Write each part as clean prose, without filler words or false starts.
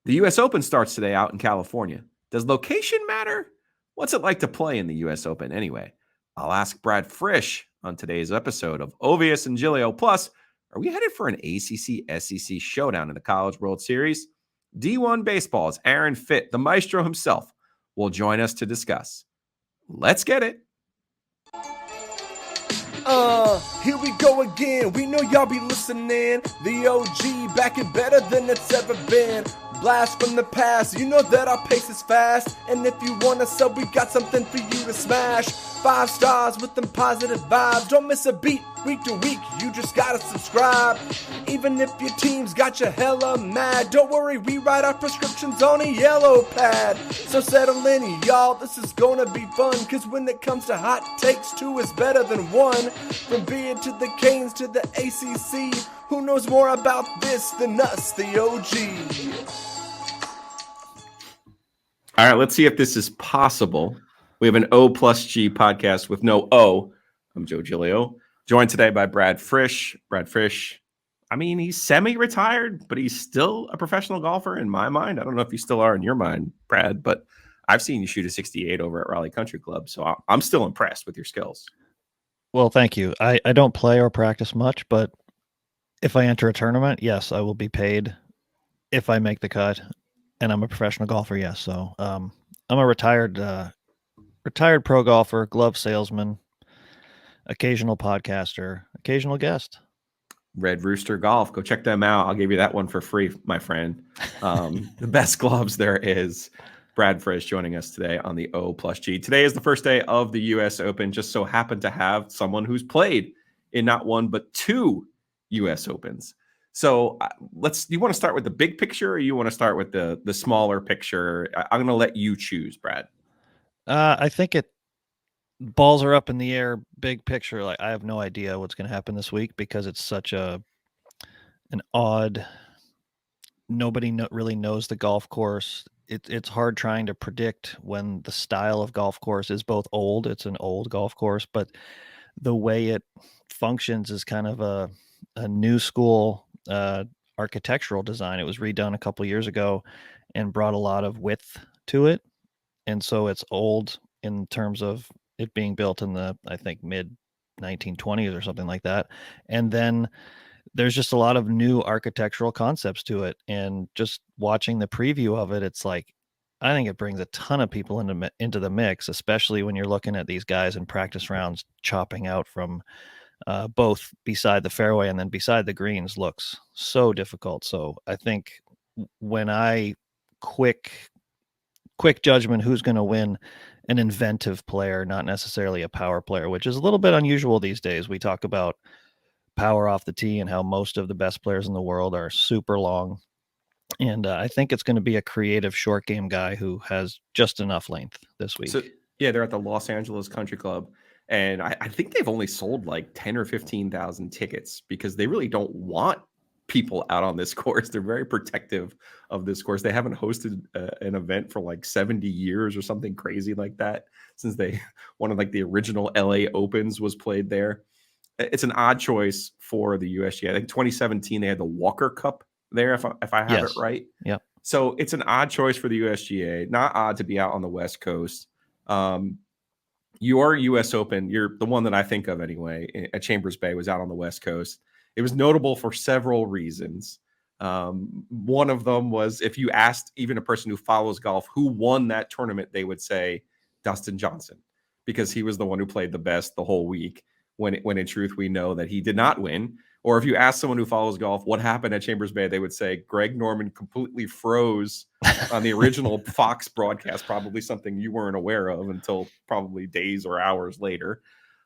The U.S. Open starts today out in California. Does location matter? What's it like to play in the U.S. Open anyway? I'll ask Brad Fritsch on today's episode of Ovies and Giglio. Plus, are we headed for an ACC-SEC showdown in the College World Series? D1 Baseball's Aaron Fitt, the maestro himself, will join us to discuss. Let's get it. Here we go again. We know y'all be listening. The OG back and better than it's ever been. Blast from the past, you know that our pace is fast. And if you want to sub, we got something for you to smash. 5 stars with them positive vibes. Don't miss a beat week to week, you just gotta subscribe. Even if your team's got you hella mad, don't worry, we write our prescriptions on a yellow pad. So settle in, y'all, this is gonna be fun. Cause when it comes to hot takes, 2 is better than 1. From beer to the Canes to the ACC, who knows more about this than us, the OG? All right, let's see if this is possible. We have an O plus G podcast with no O. I'm Joe Giglio, joined today by Brad Fritsch. Brad Fritsch, I mean, he's semi-retired, but he's still a professional golfer in my mind. I don't know if you still are in your mind, Brad, but I've seen you shoot a 68 over at Raleigh Country Club, so I'm still impressed with your skills. Well, thank you. I don't play or practice much, but if I enter a tournament, yes, I will be paid if I make the cut, and I'm a professional golfer, yes. So I'm a retired pro golfer, glove salesman, occasional podcaster, occasional guest. Red Rooster Golf. Go check them out. I'll give you that one for free, my friend. The best gloves there is. Brad Fritsch joining us today on the O plus G. Today is the first day of the U.S. Open. Just so happened to have someone who's played in not one, but 2 U.S. Opens. So do you want to start with the big picture or you want to start with the smaller picture? I'm going to let you choose, Brad. I think balls are up in the air, big picture. Like, I have no idea what's going to happen this week because it's such an odd, nobody really knows the golf course. It's hard trying to predict when the style of golf course is both old. It's an old golf course, but the way it functions is kind of a new school architectural design. It was redone a couple years ago and brought a lot of width to it. And so it's old in terms of it being built in the, I think, mid 1920s or something like that. And then there's just a lot of new architectural concepts to it. And just watching the preview of it, it's like, I think it brings a ton of people into the mix, especially when you're looking at these guys in practice rounds chopping out from both beside the fairway and then beside the greens. Looks so difficult. So I think when I quick judgment, who's going to win, an inventive player, not necessarily a power player, which is a little bit unusual these days. We talk about power off the tee and how most of the best players in the world are super long. And I think it's going to be a creative short game guy who has just enough length this week. So, yeah, they're at the Los Angeles Country Club. And I think they've only sold like 10 or 15,000 tickets because they really don't want people out on this course. They're very protective of this course. They haven't hosted an event for like 70 years or something crazy like that since one of like the original LA Opens was played there. It's an odd choice for the USGA. I think 2017 they had the Walker Cup there, if I have it right. Yeah. So it's an odd choice for the USGA. Not odd to be out on the West Coast. Your U.S. Open, you're the one that I think of anyway, at Chambers Bay, was out on the West Coast. It was notable for several reasons. One of them was if you asked even a person who follows golf who won that tournament, they would say Dustin Johnson because he was the one who played the best the whole week. When in truth, we know that he did not win. Or if you ask someone who follows golf what happened at Chambers Bay, they would say Greg Norman completely froze on the original Fox broadcast, probably something you weren't aware of until probably days or hours later.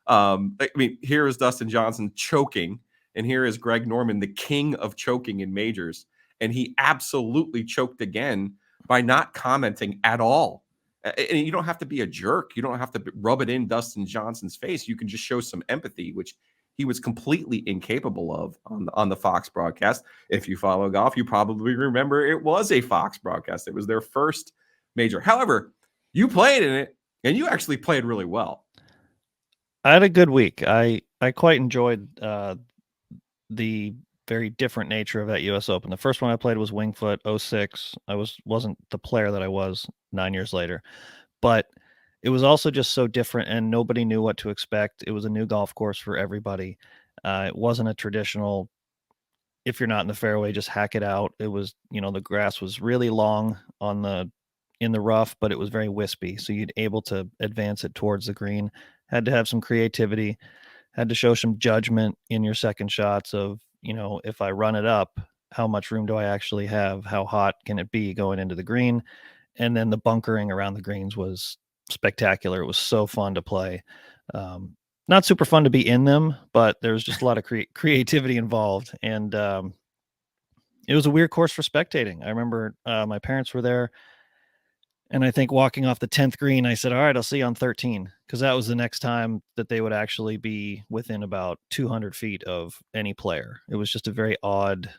I mean, here is Dustin Johnson choking, and here is Greg Norman, the king of choking in majors. And he absolutely choked again by not commenting at all. And you don't have to be a jerk. You don't have to rub it in Dustin Johnson's face. You can just show some empathy, which he was completely incapable of on the Fox broadcast. If you follow golf, you probably remember it was a Fox broadcast. It was their first major. However, you played in it, and you actually played really well. I had a good week. I quite enjoyed the very different nature of that US Open. The first one I played was Wingfoot 06. I wasn't the player that I was 9 years later, but it was also just so different and nobody knew what to expect. It was a new golf course for everybody. It wasn't a traditional, if you're not in the fairway, just hack it out. It was, the grass was really long in the rough, but it was very wispy. So you'd able to advance it towards the green. Had to have some creativity, had to show some judgment in your second shots of, if I run it up, how much room do I actually have? How hot can it be going into the green? And then the bunkering around the greens was spectacular. It was so fun to play. Not super fun to be in them, but there was just a lot of creativity involved. And it was a weird course for spectating. I remember my parents were there, and I think walking off the 10th green, I said, all right, I'll see you on 13, because that was the next time that they would actually be within about 200 feet of any player. It was just a very odd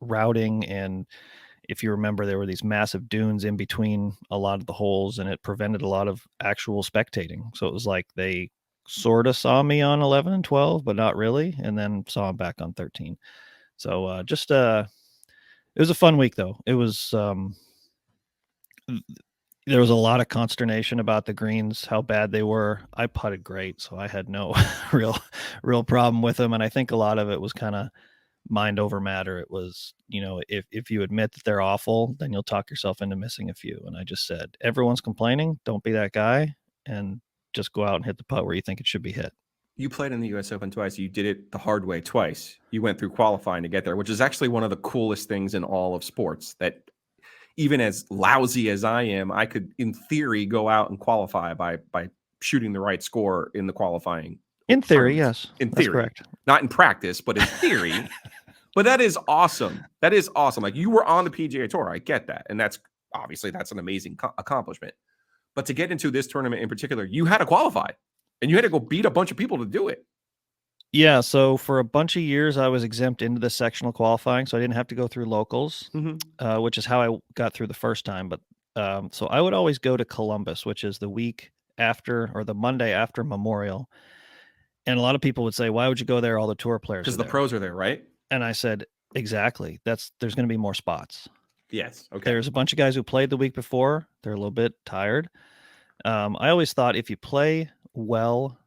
routing, and if you remember, there were these massive dunes in between a lot of the holes, and it prevented a lot of actual spectating. So it was like they sort of saw me on 11 and 12, but not really, and then saw him back on 13. So it was a fun week, though. It was there was a lot of consternation about the greens, how bad they were. I putted great, so I had no real problem with them, and I think a lot of it was kind of mind over matter. It was, if you admit that they're awful, then you'll talk yourself into missing a few. And I just said, everyone's complaining, don't be that guy, and just go out and hit the putt where you think it should be hit. You played in the US Open twice. You did it the hard way twice. You went through qualifying to get there, which is actually one of the coolest things in all of sports. That even as lousy as I am, I could, in theory, go out and qualify by shooting the right score in the qualifying. In theory, yes. In That's theory. Correct. Not in practice, but in theory. But that is awesome. That is awesome. Like, you were on the PGA Tour. I get that. And that's an amazing accomplishment. But to get into this tournament in particular, you had to qualify. And you had to go beat a bunch of people to do it. Yeah, so for a bunch of years, I was exempt into the sectional qualifying, so I didn't have to go through locals, which is how I got through the first time. But so I would always go to Columbus, which is the week after, or the Monday after Memorial. And a lot of people would say, why would you go there? All the tour players because the pros are there, right? And I said, exactly. There's going to be more spots. Yes. Okay. There's a bunch of guys who played the week before. They're a little bit tired. I always thought if you play well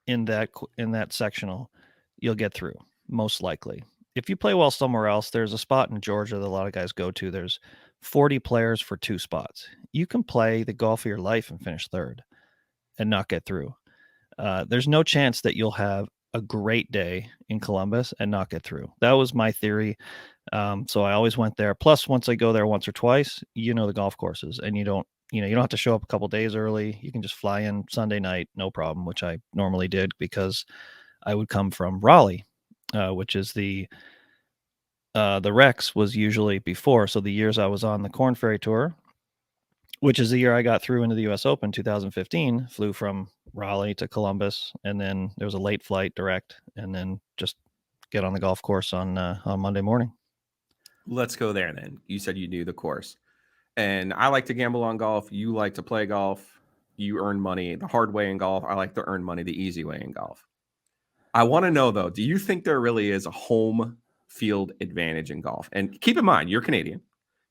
in that sectional, you'll get through, most likely. If you play well somewhere else, there's a spot in Georgia that a lot of guys go to. There's 40 players for 2 spots. You can play the golf of your life and finish third and not get through. There's no chance that you'll have a great day in Columbus and not get through. That was my theory. So I always went there. Plus, once I go there once or twice, the golf courses, and you don't have to show up a couple days early. You can just fly in Sunday night, no problem, which I normally did because I would come from Raleigh, which is the Rex was usually before. So the years I was on the Corn Ferry Tour, which is the year I got through into the US Open 2015, flew from Raleigh to Columbus, and then there was a late flight direct, and then just get on the golf course on Monday morning. Let's go there then. You said you knew the course. And I like to gamble on golf. You like to play golf. You earn money the hard way in golf. I like to earn money the easy way in golf. I want to know, though, do you think there really is a home field advantage in golf? And keep in mind, you're Canadian.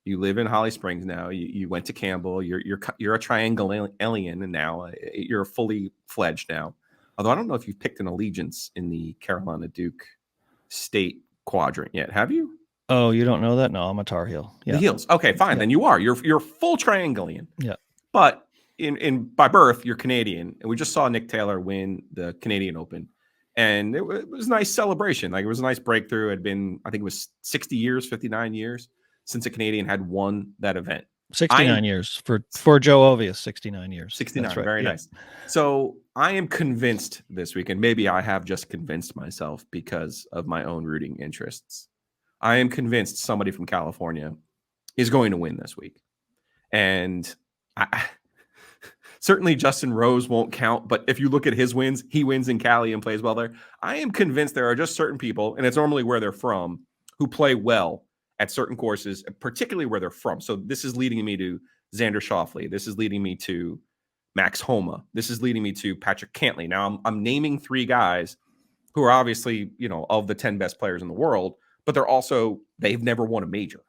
You live in Holly Springs now. You went to Campbell. You're a triangle alien, and now you're fully fledged now. Although I don't know if you've picked an allegiance in the Carolina Duke State quadrant yet. Have you? Oh, you don't know that? No, I'm a Tar Heel. Yeah. The Heels. Okay, fine. Yeah. Then you are. You're full trianglean. Yeah. But in by birth, you're Canadian. And we just saw Nick Taylor win the Canadian Open. And it was a nice celebration. Like, it was a nice breakthrough. It had been, I think it was 60 years, 59 years since a Canadian had won that event. 69 years for Joe Ovies, 69 years. 69, That's right. Very nice. So I am convinced this week, and maybe I have just convinced myself because of my own rooting interests. I am convinced somebody from California is going to win this week. And certainly Justin Rose won't count, but if you look at his wins, he wins in Cali and plays well there. I am convinced there are just certain people, and it's normally where they're from, who play well at certain courses, particularly where they're from. So this is leading me to Xander Schauffele. This is leading me to Max Homa. This is leading me to Patrick Cantley. Now I'm naming 3 guys who are obviously, of the 10 best players in the world, but they've never won a major.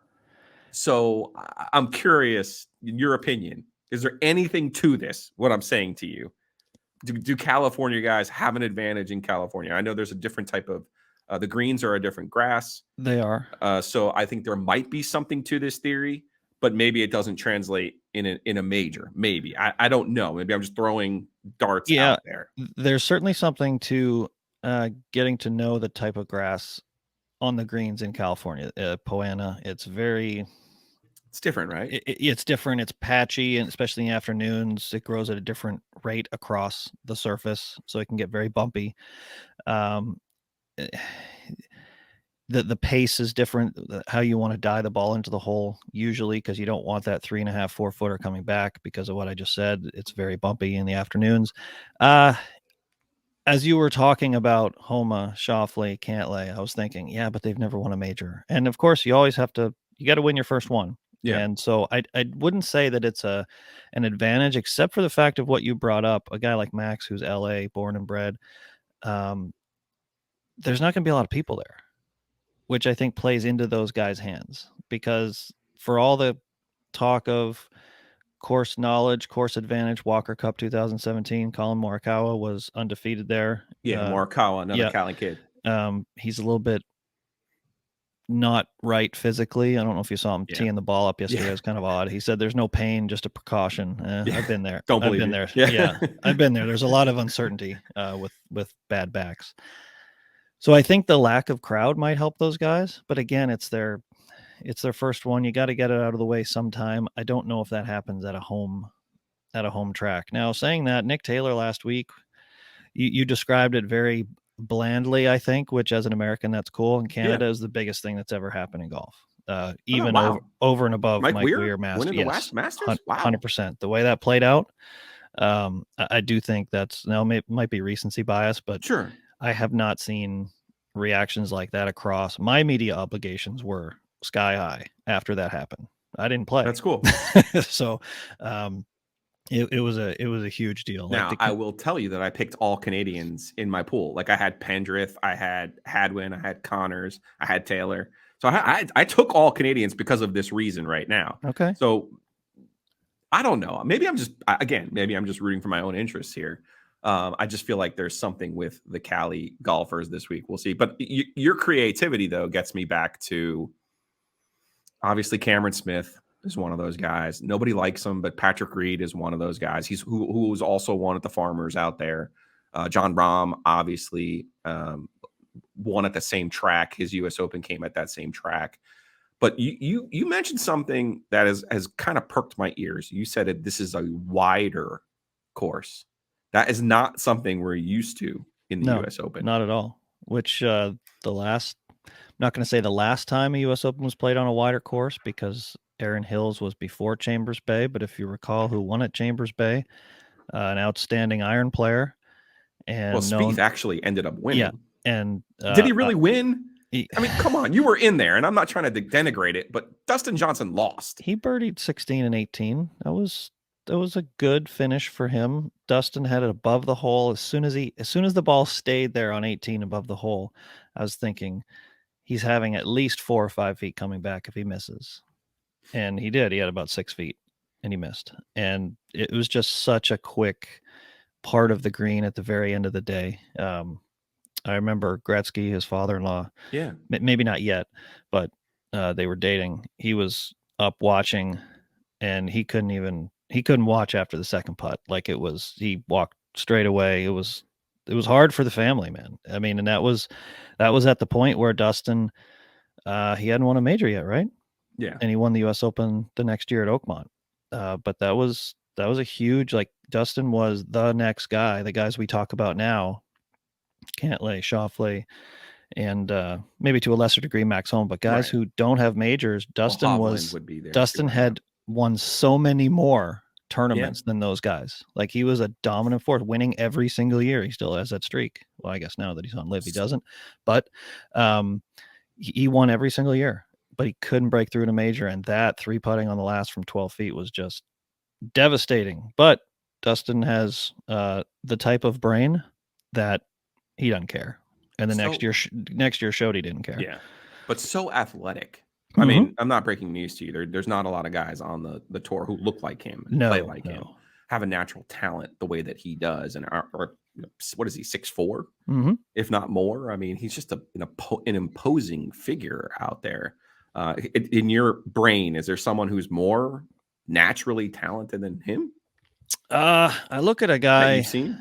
So I'm curious, in your opinion, is there anything to this, what I'm saying to you? Do California guys have an advantage in California? I know there's a different type of, the greens are a different grass. They are. So I think there might be something to this theory, but maybe it doesn't translate in a major. Maybe. I don't know. Maybe I'm just throwing darts out there. There's certainly something to getting to know the type of grass on the greens in California. Poana, it's different, right? It's different. It's patchy, and especially in the afternoons, it grows at a different rate across the surface, so it can get very bumpy. The pace is different, how you want to die the ball into the hole, usually, because you don't want that 3.5, 4 footer coming back because of what I just said. It's very bumpy in the afternoons. As you were talking about Homa, Shoffley, Cantlay, I was thinking, yeah, but they've never won a major. And of course, you got to win your first one. Yeah. And so I wouldn't say that it's an advantage, except for the fact of what you brought up. A guy like Max, who's LA born and bred, there's not going to be a lot of people there, which I think plays into those guys' hands, because for all the talk of course knowledge, course advantage, Walker Cup 2017, Colin Morikawa was undefeated there. Yeah, Morikawa, another Cali kid. He's a little bit not right physically. I don't know if you saw him teeing the ball up yesterday. It was kind of odd. He said there's no pain, just a precaution. I've been there. Don't believe I've been there. Yeah, I've been there. There's a lot of uncertainty with bad backs. So I think the lack of crowd might help those guys. But again, it's their first one. You got to get it out of the way sometime. I don't know if that happens at a home track. Now, saying that, Nick Taylor last week, you described it very blandly, I think, which as an American, that's cool. And Canada is the biggest thing that's ever happened in golf. Even over and above Mike Weir Masters. Winning the Masters? Wow. 100%. The way that played out, I do think that's, now might be recency bias, but sure, I have not seen reactions like that across. My media obligations were sky high after that happened. I didn't play. That's cool. So it was a huge deal. Now, I will tell you that I picked all Canadians in my pool. Like, I had Pendrith, I had Hadwin, I had Connors, I had Taylor. So I took all Canadians because of this reason right now. Okay. So I don't know. Maybe I'm just rooting for my own interests here. I just feel like there's something with the Cali golfers this week. We'll see. But your creativity, though, gets me back to, obviously, Cameron Smith is one of those guys. Nobody likes him, but Patrick Reed is one of those guys. He's who was also one at the Farmers out there. John Rahm, obviously, won at the same track. His U.S. Open came at that same track. But you mentioned something that has kind of perked my ears. You said that this is a wider course. That is not something we're used to in the U.S. Open. Not at all. Which I'm not going to say the last time a U.S. Open was played on a wider course, because Aaron Hills was before Chambers Bay. But if you recall who won at Chambers Bay, an outstanding iron player. And Spieth actually ended up winning. Yeah. And did he really win? I mean, come on, you were in there, and I'm not trying to denigrate it, but Dustin Johnson lost. He birdied 16 and 18. That was a good finish for him. Dustin had it above the hole. As soon as the ball stayed there on 18 above the hole, I was thinking he's having at least 4 or 5 feet coming back if he misses. And he did. He had about 6 feet, and he missed. And it was just such a quick part of the green at the very end of the day. I remember Gretzky, his father-in-law. Yeah. Maybe not yet, but they were dating. He was up watching, and he couldn't watch after the second putt. Like, he walked straight away. It was hard for the family, man. I mean, and that was at the point where Dustin, he hadn't won a major yet, right? Yeah. And he won the U.S. Open the next year at Oakmont. But that was a huge, like, Dustin was the next guy, the guys we talk about now, Cantlay, Shoffley, and maybe to a lesser degree Max Homa, but guys who don't have majors, Dustin had won so many more tournaments than those guys. Like, he was a dominant force, winning every single year. He still has that streak. Well, I guess now that he's on LIV, he doesn't, but he won every single year, but he couldn't break through in a major. And that 3-putting on the last from 12 feet was just devastating. But Dustin has the type of brain that he doesn't care. And the next year showed he didn't care. Yeah. but so athletic. I mean, I'm not breaking news to you. There's not a lot of guys on the tour who look like him, and play like him, have a natural talent the way that he does, and what is he, 6'4", if not more? I mean, he's just an imposing figure out there. In your brain, is there someone who's more naturally talented than him? I look at a guy you've seen,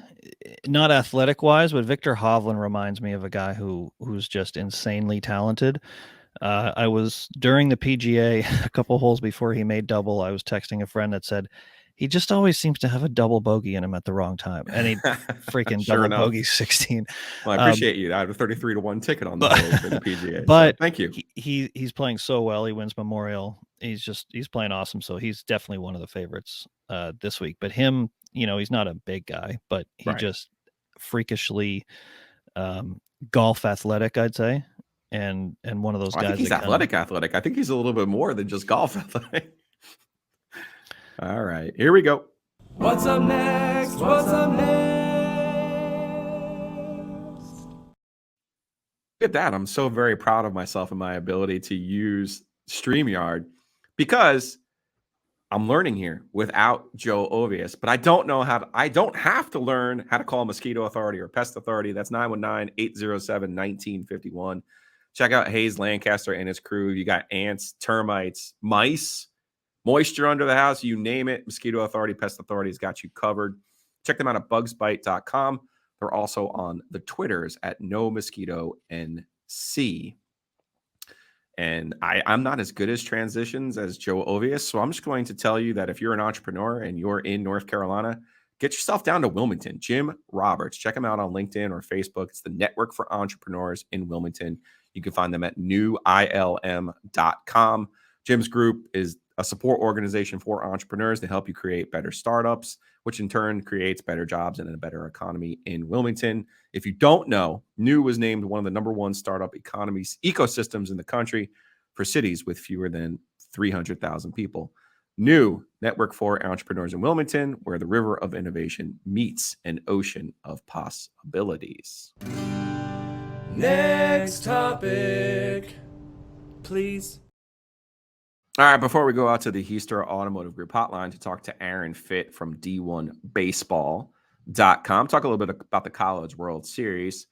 not athletic wise, but Victor Hovland reminds me of a guy who's just insanely talented. I was during the PGA a couple holes before he made double. I was texting a friend that said he just always seems to have a double bogey in him at the wrong time, and he freaking sure double enough. bogey 16. Well, I appreciate you. I have a 33-1 ticket on the board for the PGA. But so thank you. He's playing so well. He wins Memorial. He's playing awesome. So he's definitely one of the favorites this week. But him, he's not a big guy, but he just freakishly golf athletic, I'd say. And one of those guys. I think he's athletic. I think he's a little bit more than just golf athletic. All right, here we go. What's up next? What's up next? Look at that. I'm so very proud of myself and my ability to use StreamYard, because I'm learning here without Joe Ovies, but I don't have to learn how to call Mosquito Authority or Pest Authority. That's 919-807-1951. Check out Hayes Lancaster and his crew. You got ants, termites, mice, moisture under the house, you name it. Mosquito Authority, Pest Authority has got you covered. Check them out at bugsbite.com. They're also on the Twitters at NoMosquitoNC. And I'm not as good as transitions as Joe Ovies, so I'm just going to tell you that if you're an entrepreneur and you're in North Carolina, get yourself down to Wilmington. Jim Roberts, check him out on LinkedIn or Facebook. It's the Network for Entrepreneurs in Wilmington. You can find them at newilm.com. Jim's group is a support organization for entrepreneurs to help you create better startups, which in turn creates better jobs and a better economy in Wilmington. If you don't know, New was named one of the #1 startup ecosystems in the country for cities with fewer than 300,000 people. New, Network for Entrepreneurs in Wilmington, where the river of innovation meets an ocean of possibilities. Next topic, please. All right, before we go out to the Heaster Automotive Group hotline to talk to Aaron Fitt from D1Baseball.com, talk a little bit about the College World Series.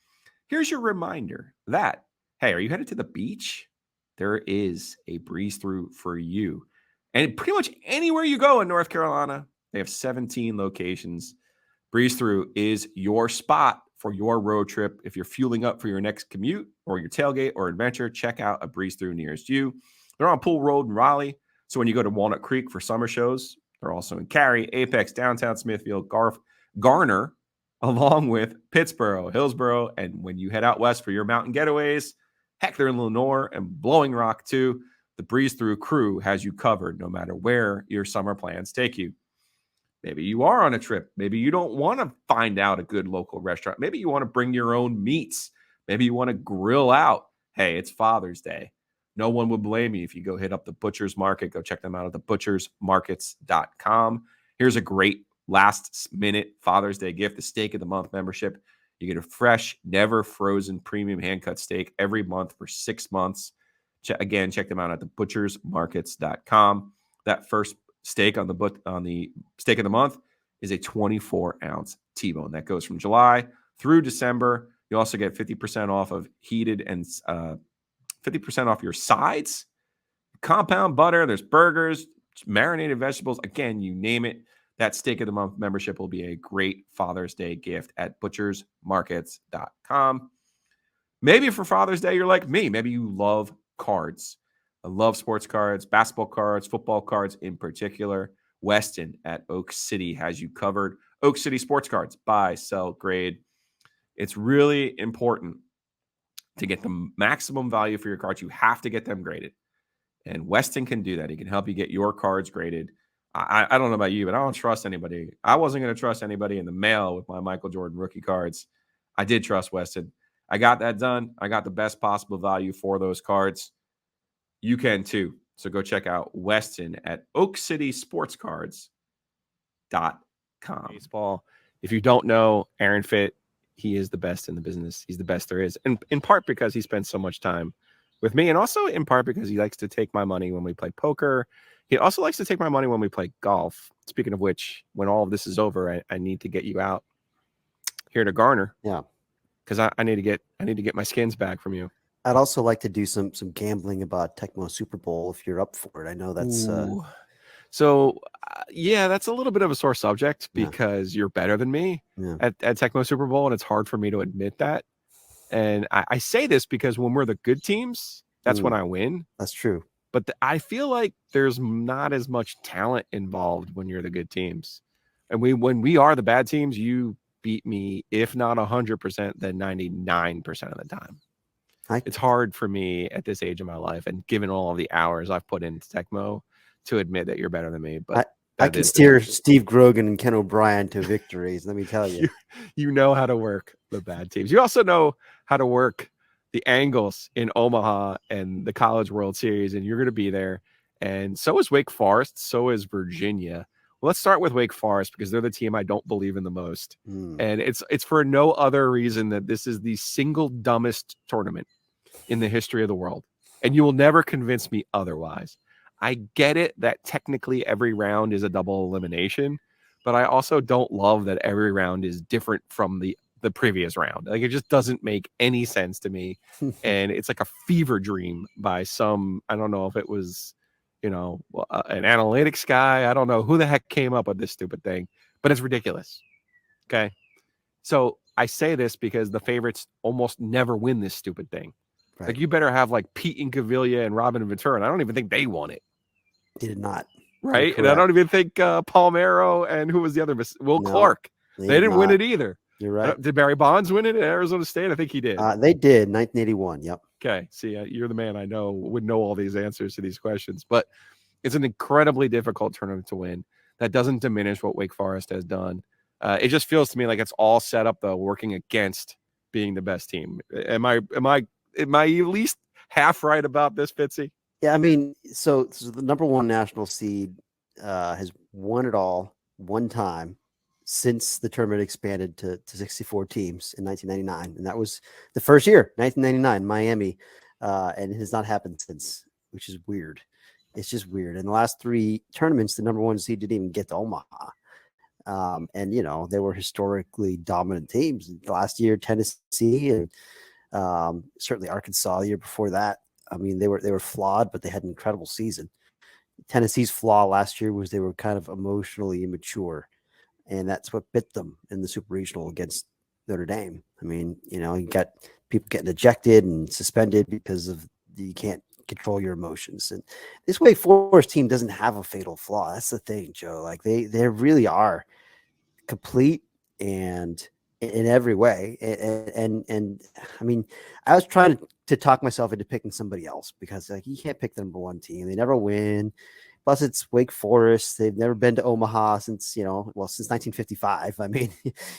Here's your reminder that, hey, are you headed to the beach? There is a breeze through for you. And pretty much anywhere you go in North Carolina, they have 17 locations. Breeze through is your spot for your road trip. If you're fueling up for your next commute or your tailgate or adventure, check out a breeze through nearest you. They're on Pool Road in Raleigh. So when you go to Walnut Creek for summer shows, they're also in Cary, Apex, downtown Smithfield, Garner, along with Pittsboro, Hillsboro. And when you head out west for your mountain getaways, heck, they're in Lenore and Blowing Rock too. The Breeze Through crew has you covered no matter where your summer plans take you. Maybe you are on a trip. Maybe you don't want to find out a good local restaurant. Maybe you want to bring your own meats. Maybe you want to grill out. Hey, it's Father's Day. No one would blame you if you go hit up the Butcher's Market. Go check them out at thebutchersmarkets.com. Here's a great last-minute Father's Day gift, the Steak of the Month membership. You get a fresh, never frozen premium hand-cut steak every month for 6 months. Again, check them out at thebutchersmarkets.com. That first steak on the Steak of the Month is a 24-ounce T-bone. That goes from July through December. You also get 50% off of heated and 50% off your sides, compound butter, there's burgers, marinated vegetables. Again, you name it. That Steak of the Month membership will be a great Father's Day gift at butchersmarkets.com. Maybe for Father's Day, you're like me. Maybe you love cards. I love sports cards, basketball cards, football cards in particular. Weston at Oak City has you covered. Oak City Sports Cards, buy, sell, grade. It's really important to get the maximum value for your cards. You have to get them graded. And Weston can do that. He can help you get your cards graded. I don't know about you, but I don't trust anybody. I wasn't going to trust anybody in the mail with my Michael Jordan rookie cards. I did trust Weston. I got that done. I got the best possible value for those cards. You can too. So go check out Weston at oakcitysportscards.com. Baseball. If you don't know Aaron Fitt, he is the best in the business. He's the best there is. And in part because he spends so much time with me, and also in part because he likes to take my money when we play poker. He also likes to take my money when we play golf. Speaking of which, when all of this is over, I need to get you out here to Garner. Yeah, because I need to get my skins back from you. I'd also like to do some gambling about Tecmo Super Bowl if you're up for it. I know that's so yeah, that's a little bit of a sore subject Yeah. because you're better than me Yeah. at Tecmo Super Bowl, and it's hard for me to admit that. And I say this because when we're the good teams, that's when I win. That's true. But I feel like there's not as much talent involved when you're the good teams. And when we are the bad teams, you beat me, if not 100%, then 99% of the time. It's hard for me at this age of my life, and given all of the hours I've put into Tecmo, to admit that you're better than me. But I can steer Steve Grogan and Ken O'Brien to victories. Let me tell you. You know how to work the bad teams. You also know how to work the angles in Omaha and the College World Series, and you're going to be there. And so is Wake Forest. So is Virginia. Well, let's start with Wake Forest because they're the team I don't believe in the most. And it's for no other reason that this is the single dumbest tournament in the history of the world. And you will never convince me otherwise. I get it that technically every round is a double elimination, but I also don't love that every round is different from the previous round. Like, it just doesn't make any sense to me. And it's like a fever dream by some, I don't know if it was, an analytics guy. I don't know who the heck came up with this stupid thing, but it's ridiculous. Okay. So I say this because the favorites almost never win this stupid thing. Right. Like, you better have like Pete Incaviglia and Robin Ventura. And I don't even think they won it. They did not. Right. And I don't even think Palmero and who was the other? Clark. They didn't win it either. You're right. Did Barry Bonds win it at Arizona State? I think he did. They did. 1981. Yep. Okay. See, you're the man I know would know all these answers to these questions, but it's an incredibly difficult tournament to win. That doesn't diminish what Wake Forest has done. It just feels to me like it's all set up though, working against being the best team. Am I at least half right about this, Fitzy? Yeah, I mean, so the number one national seed has won it all one time since the tournament expanded to 64 teams in 1999. And that was the first year, 1999, Miami. And it has not happened since, which is weird. It's just weird. In the last three tournaments, the number one seed didn't even get to Omaha. And, they were historically dominant teams. Last year, Tennessee and certainly Arkansas the year before that. I mean, they were flawed, but they had an incredible season. Tennessee's flaw last year was they were kind of emotionally immature, and that's what bit them in the Super Regional against Notre Dame. I mean, you got people getting ejected and suspended because of you can't control your emotions. And this Wake Forest team doesn't have a fatal flaw. That's the thing, Joe. Like they really are complete and in every way. And I mean, I was trying to talk myself into picking somebody else because like you can't pick the number one team. They never win. Plus it's Wake Forest. They've never been to Omaha since, since 1955. I mean,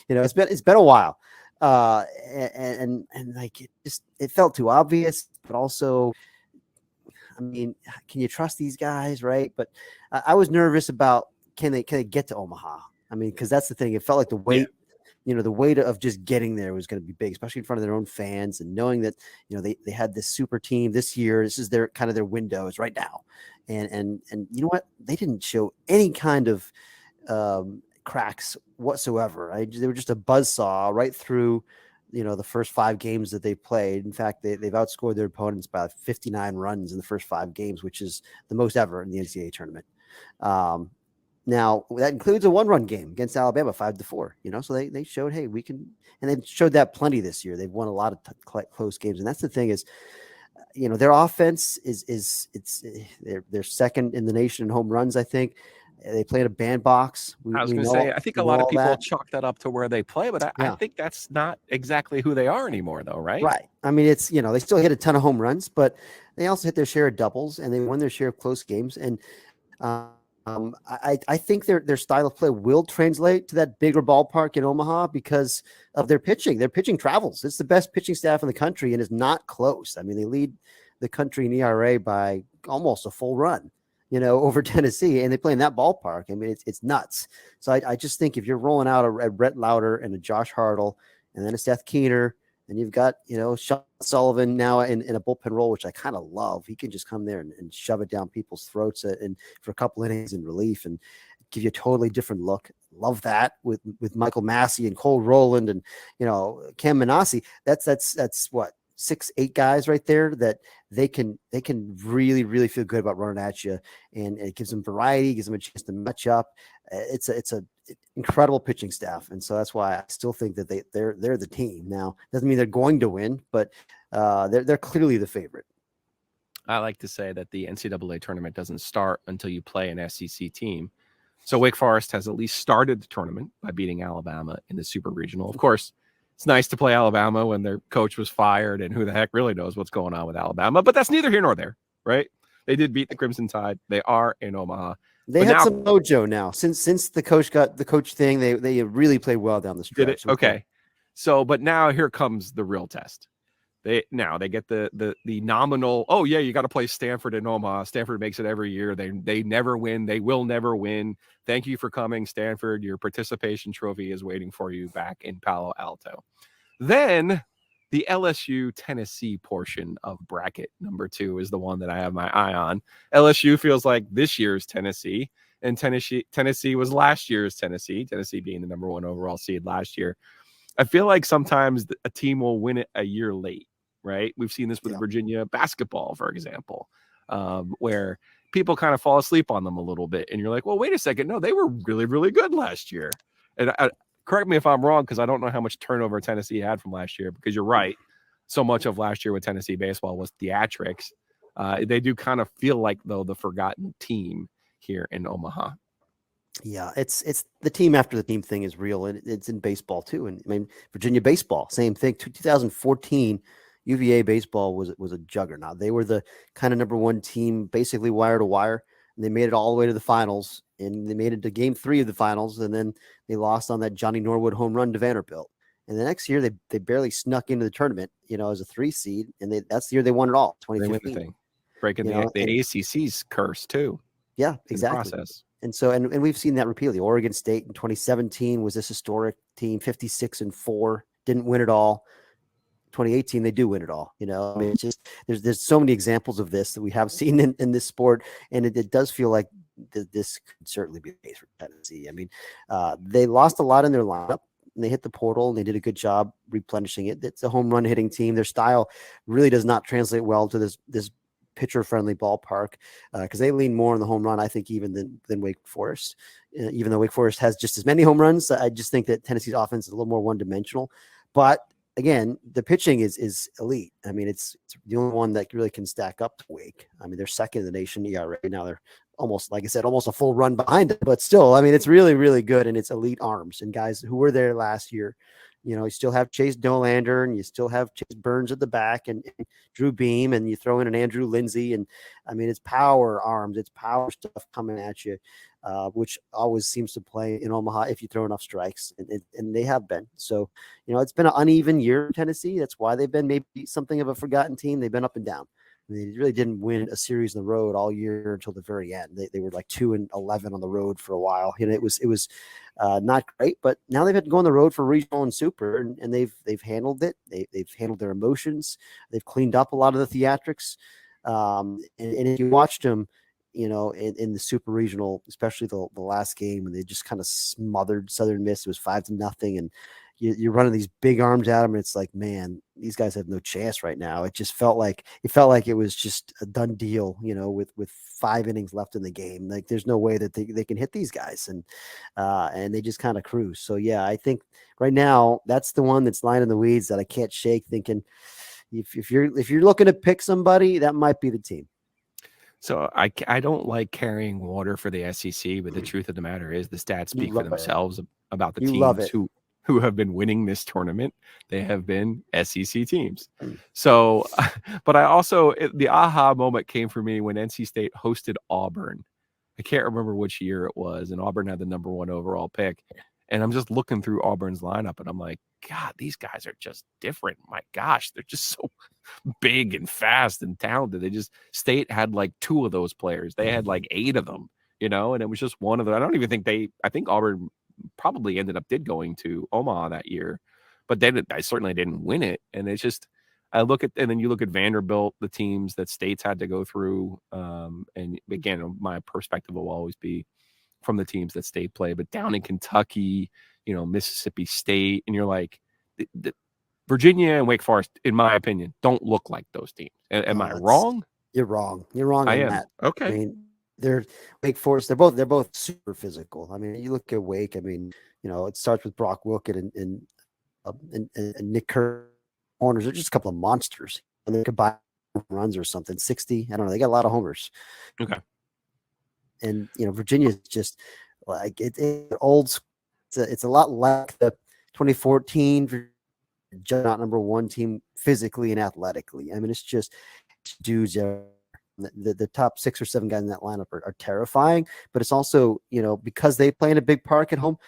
it's been a while. And like it felt too obvious, but also, I mean, can you trust these guys? Right. But I was nervous about, can they get to Omaha? I mean, cause that's the thing. It felt like the weight, the weight of just getting there was going to be big, especially in front of their own fans and knowing that, they had this super team this year. This is their kind of their window is right now. And you know what? They didn't show any kind of cracks whatsoever. They were just a buzzsaw right through, the first 5 games that they played. In fact, they've outscored their opponents by 59 runs in the first 5 games, which is the most ever in the NCAA tournament. Now that includes a 1-run game against Alabama, 5-4. So they showed, hey, we can, and they've showed that plenty this year. They've won a lot of close games, and that's the thing is, their offense they're second in the nation in home runs. I think they play in a bandbox. I was going to say, I think a lot of people chalk that up to where they play, but I think that's not exactly who they are anymore, though, right? Right. I mean, it's they still hit a ton of home runs, but they also hit their share of doubles, and they won their share of close games, and. I think their style of play will translate to that bigger ballpark in Omaha because of their pitching. Their pitching travels. It's the best pitching staff in the country, and it's not close. I mean, they lead the country in ERA by almost a full run, over Tennessee, and they play in that ballpark. I mean, it's nuts. So I just think if you're rolling out a Brett Lauder and a Josh Hartle, and then a Seth Keener, And you've got, Sean Sullivan now in a bullpen role, which I kind of love. He can just come there and shove it down people's throats and for a couple innings in relief and give you a totally different look. Love that with Michael Massey and Cole Rowland and, Cam Manassi. That's what, 6-8 guys right there that they can really, really feel good about running at you. And it gives them variety, gives them a chance to match up. It's a incredible pitching staff. And so that's why I still think that they're the team. Now, doesn't mean they're going to win, but they're clearly the favorite. I like to say that the NCAA tournament doesn't start until you play an SEC team. So Wake Forest has at least started the tournament by beating Alabama in the Super Regional. Of course, it's nice to play Alabama when their coach was fired and who the heck really knows what's going on with Alabama, but that's neither here nor there, right? They did beat the Crimson Tide. They are in Omaha. They had some mojo now. Since the coach got the coach thing, they really played well down the stretch. Did it? Okay. So, but now here comes the real test. They get the nominal, oh yeah, you got to play Stanford in Omaha. Stanford makes it every year. They never win. They will never win. Thank you for coming, Stanford. Your participation trophy is waiting for you back in Palo Alto. Then the LSU Tennessee portion of bracket number 2 is the one that I have my eye on. LSU feels like this year's Tennessee, and Tennessee was last year's Tennessee being the number 1 overall seed last year. I feel like sometimes a team will win it a year late, right? We've seen this with Virginia basketball, for example, where people kind of fall asleep on them a little bit. And you're like, well, wait a second. No, they were really, really good last year. And correct me if I'm wrong, because I don't know how much turnover Tennessee had from last year, because you're right. So much of last year with Tennessee baseball was theatrics. They do kind of feel like, though, the forgotten team here in Omaha. Yeah, it's the team after the team thing is real, and it's in baseball too. And I mean, Virginia baseball, same thing. 2014 UVA baseball was a juggernaut. They were the kind of number 1 team, basically wire to wire, and they made it all the way to the finals, and they made it to game 3 of the finals, and then they lost on that Johnny Norwood home run to Vanderbilt. And the next year they barely snuck into the tournament, as a 3 seed, and that's the year they won it all. 2015, breaking the ACC's curse too. Yeah, exactly. And so, and we've seen that repeatedly. Oregon State in 2017 was this historic team, 56-4, didn't win it all. 2018, they do win it all. I mean, it's just there's so many examples of this that we have seen in this sport, and it does feel like this could certainly be the case for Tennessee. I mean, they lost a lot in their lineup. And they hit the portal and they did a good job replenishing it. It's a home run hitting team. Their style really does not translate well to this pitcher-friendly ballpark because they lean more on the home run, I think, even than Wake Forest. Even though Wake Forest has just as many home runs, I just think that Tennessee's offense is a little more one-dimensional. But again, the pitching is elite. I mean, it's the only one that really can stack up to Wake. I mean, they're second in the nation ERA. Now they're almost, like I said, almost a full run behind it. But still, I mean, it's really, really good, and it's elite arms and guys who were there last year. You still have Chase Dolander, and you still have Chase Burns at the back, and Drew Beam, and you throw in an Andrew Lindsay, and I mean, it's power arms, it's power stuff coming at you, which always seems to play in Omaha if you throw enough strikes, and they have been. So, it's been an uneven year in Tennessee. That's why they've been maybe something of a forgotten team. They've been up and down. They really didn't win a series on the road all year until the very end. They were like 2-11 on the road for a while. It was not great, but now they've had to go on the road for regional and super, and they've handled it. They've handled their emotions. They've cleaned up a lot of the theatrics. And if you watched them, in the super regional, especially the last game, and they just kind of smothered Southern Miss. It was 5-0, and you're running these big arms at them, and it's like, man, these guys have no chance right now. It just felt like it was just a done deal, with 5 innings left in the game. Like, there's no way that they can hit these guys, and they just kind of cruise. So yeah, I think right now that's the one that's lying in the weeds that I can't shake. Thinking if you're looking to pick somebody, that might be the team. So I don't like carrying water for the SEC, but the truth of the matter is the stats speak for themselves about the teams who have been winning this tournament. They have been SEC teams. So, but I also, the aha moment came for me when NC State hosted Auburn. I can't remember which year it was, and Auburn had the number 1 overall pick. And I'm just looking through Auburn's lineup, and I'm like, God, these guys are just different. My gosh, they're just so big and fast and talented. State had like 2 of those players. They had like 8 of them, and it was just one of them. I don't even think I think Auburn probably did going to Omaha that year, but I certainly didn't win it. And it's just, and then you look at Vanderbilt, the teams that State's had to go through. And again, my perspective will always be from the teams that State play, but down in Kentucky, Mississippi State, and you're like, Virginia and Wake Forest, in my opinion, don't look like those teams. Am I wrong? You're wrong. You're wrong. I on am. that. Okay. I mean, they're Wake Forest. They're both super physical. I mean, you look at Wake. I mean, it starts with Brock Wilken and Nick Kerr. Corners. They're just a couple of monsters. And they could buy runs or something. 60. I don't know. They got a lot of homers. Okay. And Virginia is just like it's old. It's a lot like the 2014 not number one team physically and athletically. I mean, it's just dudes. The top 6 or 7 guys in that lineup are terrifying. But it's also because they play in a big park at home,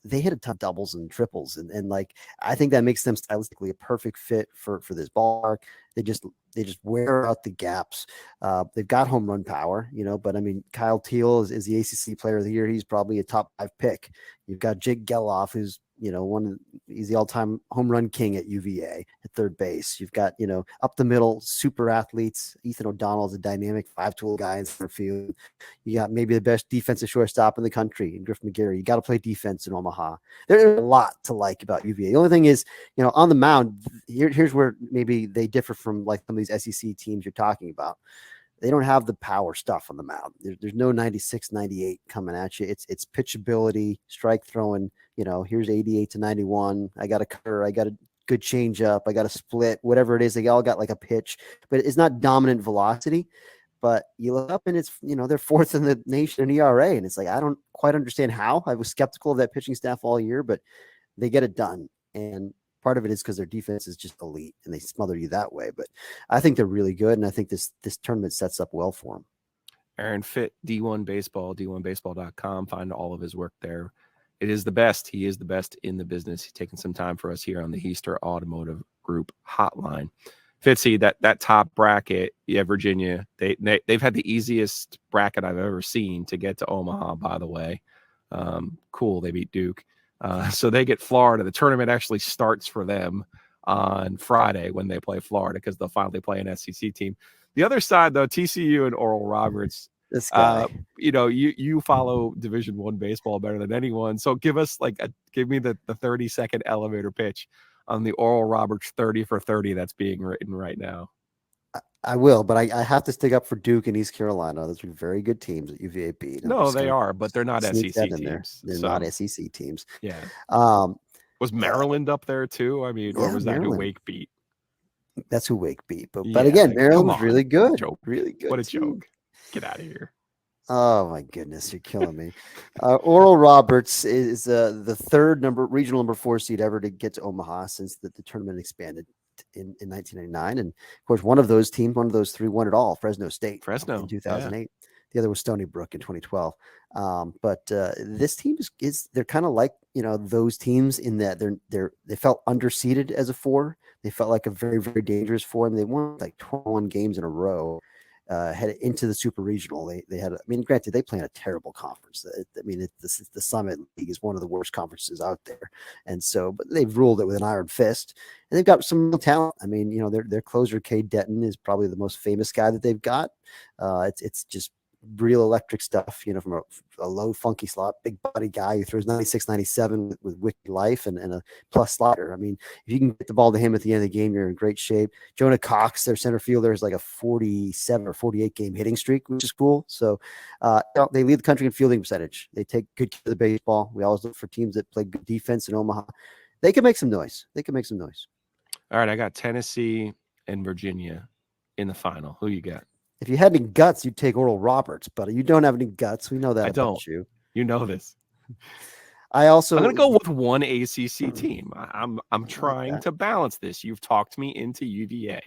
they hit a ton of doubles and triples, and like I think that makes them stylistically a perfect fit for this ballpark. They just wear out the gaps. They've got home run power, but I mean Kyle Teal is the ACC Player of the Year. He's probably a top 5 pick. You've got Jake Geloff, who's he's the all-time home run king at UVA at third base. You've got up the middle super athletes. Ethan O'Donnell's a dynamic 5-tool guy in center field. You got maybe the best defensive shortstop in the country in Griff McGarry. You got to play defense in Omaha. There's a lot to like about UVA. The only thing is, on the mound, here's where maybe they differ from like some of these SEC teams you're talking about. They don't have the power stuff on the mound. There's no 96, 98 coming at you. It's pitchability, strike throwing. Here's 88 to 91. I got a cutter. I got a good change up. I got a split, whatever it is. They all got like a pitch, but it's not dominant velocity. But you look up and it's, they're 4th in the nation in ERA. And it's like, I don't quite understand how. I was skeptical of that pitching staff all year, but they get it done. And part of it is because their defense is just elite and they smother you that way. But I think they're really good. And I think this tournament sets up well for them. Aaron Fitt, D1 Baseball, D1Baseball.com. Find all of his work there. It is the best. He is the best in the business. He's taking some time for us here on the Heister Automotive Group hotline. Fitzy, that top bracket, Virginia, they've had the easiest bracket I've ever seen to get to Omaha, by the way. Cool, they beat Duke. So they get Florida. The tournament actually starts for them on Friday when they play Florida because they'll finally play an SEC team. The other side, though, TCU and Oral Roberts. This guy, you follow Division I baseball better than anyone. So give me the 30-second elevator pitch on the Oral Roberts 30 for 30 that's being written right now. I will, but I have to stick up for Duke and East Carolina. Those are very good teams at UVA beat. No, they are, but they're not SEC teams. They're not SEC teams. Yeah. Was Maryland up there too? I mean, or was that who Wake beat? That's who Wake beat. But again, Maryland was really good. Joke. Really good. What a joke. Get out of here. Oh my goodness, you're killing me. Oral Roberts is the third regional number 4 seed ever to get to Omaha since the tournament expanded in 1999. And of course, one of those 3 won it all, Fresno State in 2008. Yeah. The other was Stony Brook in 2012. But this team they're kind of like, those teams in that they felt underseeded as a 4. They felt like a very, very dangerous 4. And they won like 21 games in a row. Headed into the super regional. They had, granted, they play in a terrible conference. The Summit League is one of the worst conferences out there. And so, but they've ruled it with an iron fist and they've got some talent. Their closer, Cade Denton, is probably the most famous guy that they've got. It's just real electric stuff, from a low funky slot, big body guy who throws 96, 97 with wicked life and a plus slider. If you can get the ball to him at the end of the game, you're in great shape. Jonah Cox, their center fielder, is like a 47 or 48 game hitting streak, which is cool. So they lead the country in fielding percentage. They take good care of the baseball. We always look for teams that play good defense in Omaha. They can make some noise. All right, I got Tennessee and Virginia in the final. Who you got? If you had any guts, you'd take Oral Roberts, but you don't have any guts. We know that about you. You know this. I'm going to go with one ACC team. I'm trying to balance this. You've talked me into UVA.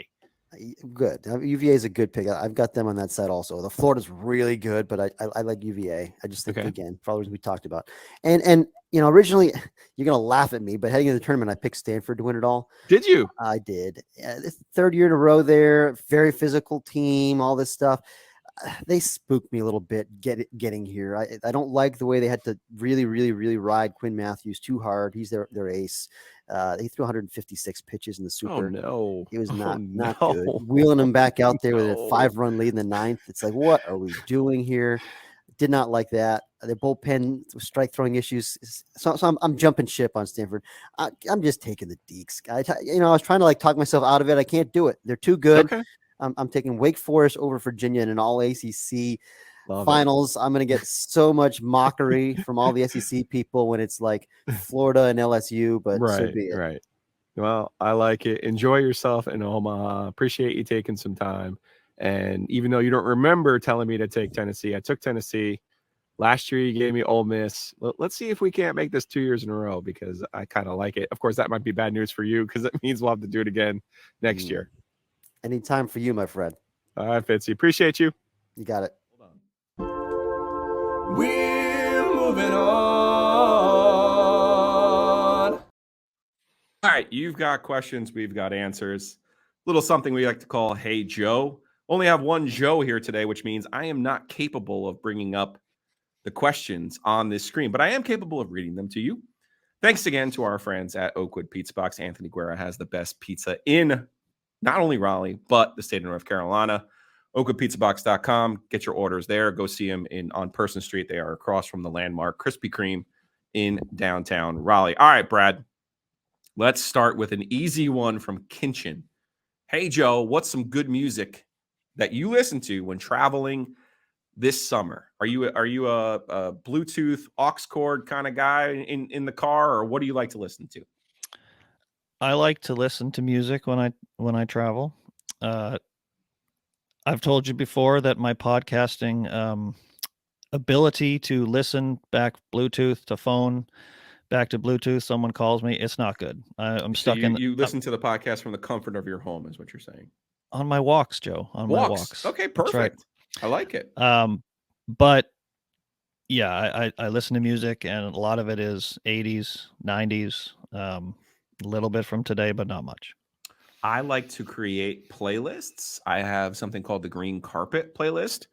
Good. UVA is a good pick. I've got them on that side also. The Florida's really good, but I like UVA. I just think, again, for all the reasons we talked about. And originally, you're going to laugh at me, but heading into the tournament, I picked Stanford to win it all. Did you? I did. This third year in a row there, very physical team, all this stuff. they spooked me a little bit getting here. I don't like the way they had to really ride Quinn Matthews too hard. He's their ace. He threw 156 pitches in the Oh Super. no. It was Oh, not no. good. Wheeling him back out there with a No. 5-run lead in the ninth. It's like, what are we doing here? Did not like that. Their bullpen strike throwing issues. So I'm jumping ship on Stanford. I'm just taking the Deeks. I was trying to like talk myself out of it. I can't do it. They're too good. Okay. I'm taking Wake Forest over Virginia in an all ACC Love it. finals. I'm going to get so much mockery from all the SEC people when it's like Florida and LSU, but so Right, be it. right. Well, I like it. Enjoy yourself in Omaha. Appreciate you taking some time. And even though you don't remember telling me to take Tennessee, I took Tennessee. Last year, you gave me Ole Miss. Let's see if we can't make this 2 years in a row because I kind of like it. Of course, that might be bad news for you because it means we'll have to do it again next year. Anytime for you, my friend. All right, Fitzy. Appreciate you. You got it. Hold on. We're moving on. All right, you've got questions, we've got answers. Little something we like to call Hey Joe. Only have one Joe here today, which means I am not capable of bringing up the questions on this screen, but I am capable of reading them to you. Thanks again to our friends at Oakwood Pizza Box. Anthony Guerra has the best pizza in not only Raleigh, but the state of North Carolina. OakwoodPizzaBox.com. Get your orders there. Go see them on Person Street. They are across from the landmark Krispy Kreme in downtown Raleigh. All right, Brad. Let's start with an easy one from Kinchin. Hey, Joe, what's some good music that you listen to when traveling this summer? Are you a Bluetooth aux cord kind of guy in the car, or what do you like to listen to? I like to listen to music when I travel. I've told you before that my podcasting ability to listen back Bluetooth to phone, back to Bluetooth, someone calls me, it's not good. I'm stuck You listen to the podcast from the comfort of your home, is what you're saying. On my walks, Joe. On my walks. Okay, perfect. Right. I like it. But yeah, I listen to music, and a lot of it is 80s, 90s, a little bit from today, but not much. I like to create playlists. I have something called the Green Carpet playlist.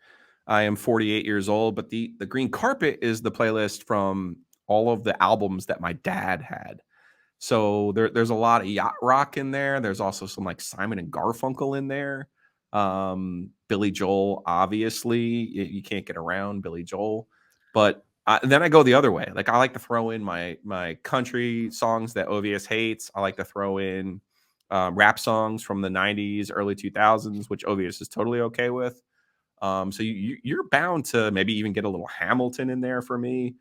I am 48 years old, but the Green Carpet is the playlist from all of the albums that my dad had. So there's a lot of yacht rock in there. There's also some like Simon and Garfunkel in there. Billy Joel, obviously, you can't get around Billy Joel. But then I go the other way. Like I like to throw in my country songs that Ovies hates. I like to throw in rap songs from the 90s, early 2000s, which Ovies is totally okay with. So you're bound to maybe even get a little Hamilton in there for me.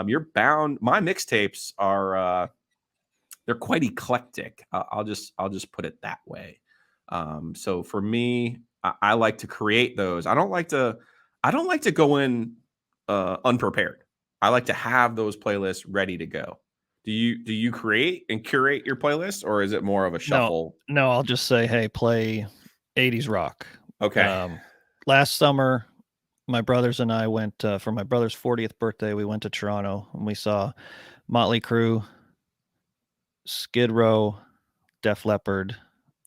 You're bound. My mixtapes are they're quite eclectic. I'll just put it that way. So for me, I like to create those. I don't like to go in unprepared. I like to have those playlists ready to go. Do you create and curate your playlist, or is it more of a shuffle? No, I'll just say, hey, play 80s rock. Okay. Last summer, my brothers and I went for my brother's 40th birthday. We went to Toronto and we saw Motley Crue, Skid Row, Def Leppard,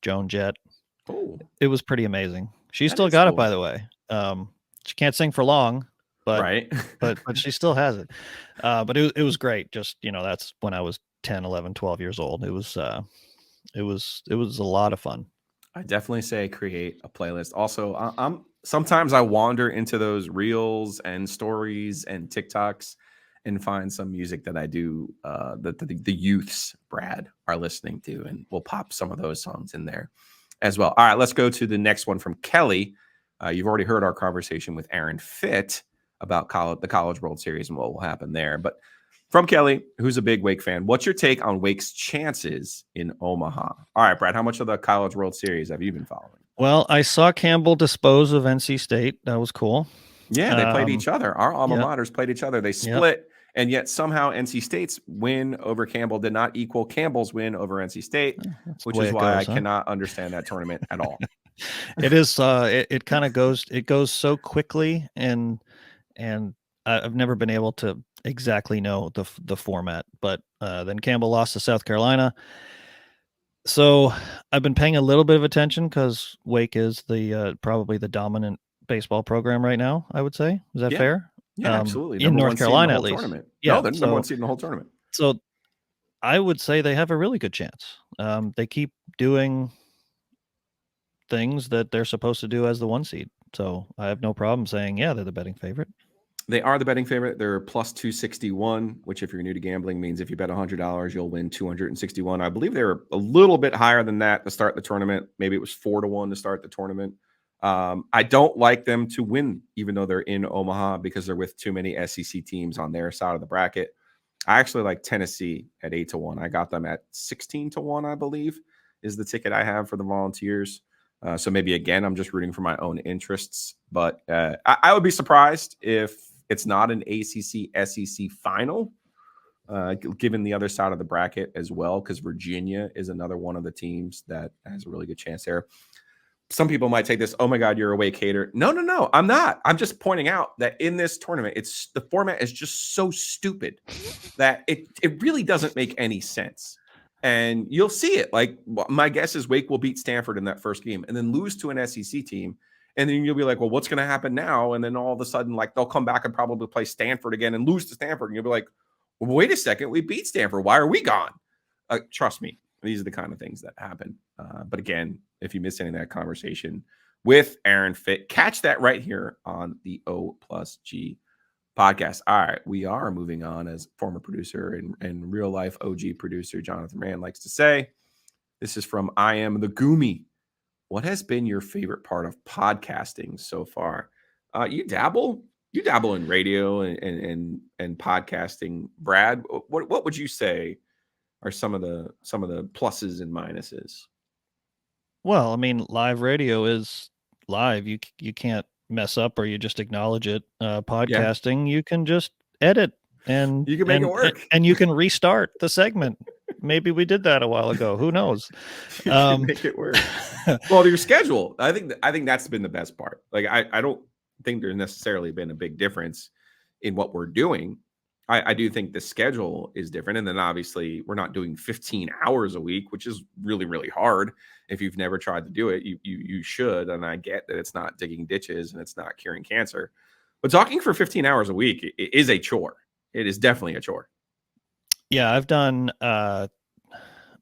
Joan Jett. Oh, it was pretty amazing. She still got it, by the way. She can't sing for long, but right. but she still has it. But it was great. Just, that's when I was 10, 11, 12 years old. It was a lot of fun. I definitely say create a playlist. Also, sometimes I wander into those reels and stories and TikToks and find some music that I do that the youths, Brad, are listening to, and we'll pop some of those songs in there as well. All right, let's go to the next one from Kelly. You've already heard our conversation with Aaron Fitt about the College World Series and what will happen there. But from Kelly, who's a big Wake fan, what's your take on Wake's chances in Omaha? All right, Brad, how much of the College World Series have you been following? Well, I saw Campbell dispose of NC State. That was cool. Yeah, they played each other. Our alma maters played each other. They split, and yet somehow NC State's win over Campbell did not equal Campbell's win over NC State, which is why I cannot understand that tournament at all. It is. It kind of goes. It goes so quickly, and I've never been able to exactly know the format. But then Campbell lost to South Carolina. So I've been paying a little bit of attention because Wake is the probably the dominant baseball program right now, I would say. Is that Yeah. fair? Yeah, absolutely. In Number North one seed in the Carolina, whole at least. tournament. Yeah, No, they're number one seed in the whole tournament. So I would say they have a really good chance. They keep doing things that they're supposed to do as the 1 seed. So I have no problem saying, yeah, they're the betting favorite. They are the betting favorite. They're plus 261, which if you're new to gambling means if you bet $100, you'll win 261. I believe they were a little bit higher than that to start the tournament. Maybe it was 4-1 to start the tournament. I don't like them to win, even though they're in Omaha, because they're with too many SEC teams on their side of the bracket. I actually like Tennessee at 8-1. I got them at 16-1, I believe, is the ticket I have for the Volunteers. So maybe, again, I'm just rooting for my own interests. But I would be surprised if it's not an ACC SEC final, given the other side of the bracket as well, because Virginia is another one of the teams that has a really good chance there. Some people might take this, oh my God, you're a Wake hater. No, I'm not. I'm just pointing out that in this tournament, the format is just so stupid that it really doesn't make any sense. And you'll see it. Like, my guess is Wake will beat Stanford in that first game and then lose to an SEC team. And then you'll be like, well, what's going to happen now? And then all of a sudden, like, they'll come back and probably play Stanford again and lose to Stanford. And you'll be like, well, wait a second, we beat Stanford. Why are we gone? Trust me, these are the kind of things that happen. But again, if you missed any of that conversation with Aaron Fitt, catch that right here on the O+G podcast. All right, we are moving on, as former producer and real life OG producer Jonathan Rand likes to say. This is from I Am the Goomy. What has been your favorite part of podcasting so far? You dabble in radio and podcasting, Brad. What would you say are some of the pluses and minuses? Well, I mean, live radio is live. You can't mess up, or you just acknowledge it. Podcasting, you can just edit and you can make it work, and you can restart the segment. Maybe we did that a while ago. Who knows? You can make it work. Well, your schedule. I think that's been the best part. Like, I don't think there's necessarily been a big difference in what we're doing. I do think the schedule is different. And then obviously we're not doing 15 hours a week, which is really, really hard. If you've never tried to do it, you should. And I get that it's not digging ditches and it's not curing cancer. But talking for 15 hours a week is a chore. It is definitely a chore. Yeah, I've done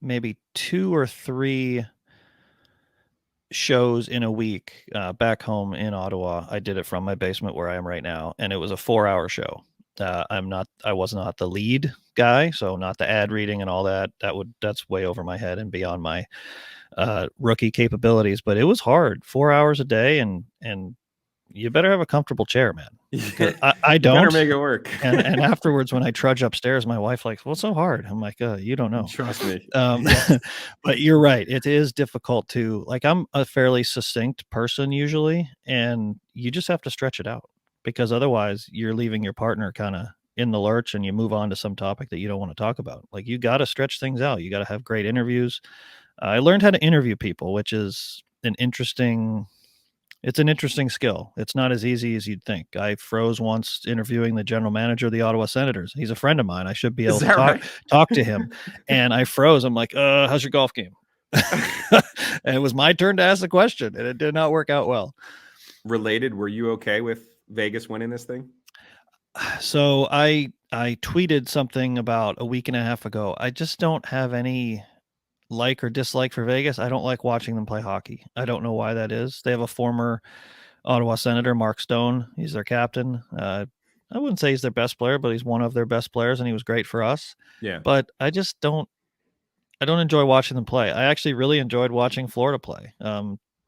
maybe 2 or 3 shows in a week back home in Ottawa. I did it from my basement where I am right now, and it was a 4-hour show. I was not the lead guy, so not the ad reading and all that. That's way over my head and beyond my rookie capabilities. But it was hard, 4 hours a day, and you better have a comfortable chair, man. I don't. You better make it work. and afterwards, when I trudge upstairs, my wife like, "What's so hard?" I'm like, "You don't know." Trust me. But you're right. It is difficult to, like, I'm a fairly succinct person usually, and you just have to stretch it out, because otherwise you're leaving your partner kind of in the lurch and you move on to some topic that you don't want to talk about. Like, you got to stretch things out. You got to have great interviews. I learned how to interview people, which is an interesting skill. It's not as easy as you'd think. I froze once interviewing the general manager of the Ottawa Senators. He's a friend of mine. I should be able to talk to him. And I froze. I'm like, how's your golf game? And it was my turn to ask the question, and it did not work out well. Related, were you okay with Vegas winning this thing? So I tweeted something about a week and a half ago. I just don't have any like or dislike for Vegas. I don't like watching them play hockey. I don't know why that is. They have a former Ottawa Senator, Mark Stone. He's their captain. I wouldn't say he's their best player, but he's one of their best players, and he was great for us. Yeah. But I just don't enjoy watching them play. I actually really enjoyed watching Florida play.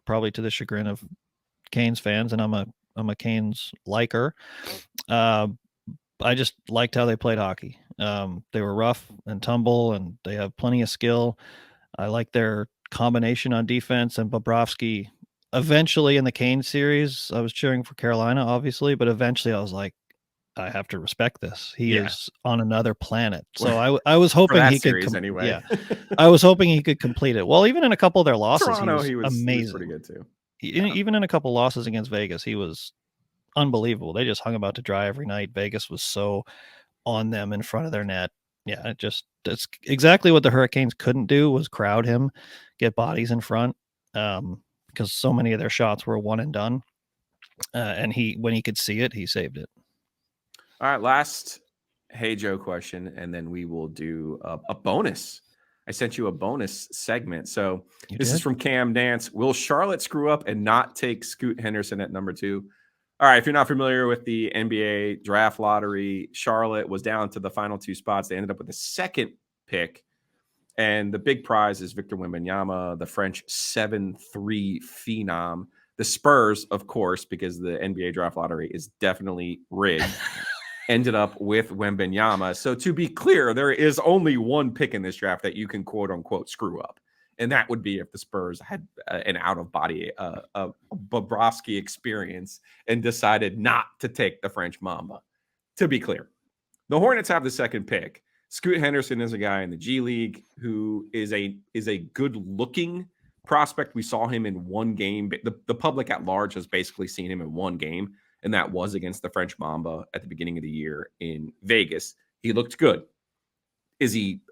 Probably to the chagrin of Canes fans, and I'm a Canes liker. I just liked how they played hockey. They were rough and tumble, and they have plenty of skill. I like their combination on defense, and Bobrovsky. Eventually in the Canes series, I was cheering for Carolina, obviously, but eventually I was like, I have to respect this. He is on another planet. So I was hoping he could anyway. Yeah, I was hoping he could complete it. Well, even in a couple of their losses, Toronto, he was amazing. He was pretty good too. Even in a couple losses against Vegas, he was unbelievable. They just hung him out to dry every night. Vegas was so on them in front of their net. Yeah, that's exactly what the Hurricanes couldn't do, was crowd him, get bodies in front, because so many of their shots were one and done. And when he could see it, he saved it. All right, last Hey Joe question, and then we will do a bonus. I sent you a bonus segment. So this is from Cam Nance. Will Charlotte screw up and not take Scoot Henderson at number 2? All right, if you're not familiar with the NBA draft lottery, Charlotte was down to the final 2 spots. They ended up with the 2nd pick. And the big prize is Victor Wembanyama, the French 7'3" phenom. The Spurs, of course, because the NBA draft lottery is definitely rigged, ended up with Wembanyama. So to be clear, there is only one pick in this draft that you can quote unquote screw up. And that would be if the Spurs had an out-of-body Bobrovsky experience and decided not to take the French Mamba. To be clear, the Hornets have the 2nd pick. Scoot Henderson is a guy in the G League who is a good-looking prospect. We saw him in one game. The public at large has basically seen him in one game, and that was against the French Mamba at the beginning of the year in Vegas. He looked good. Is he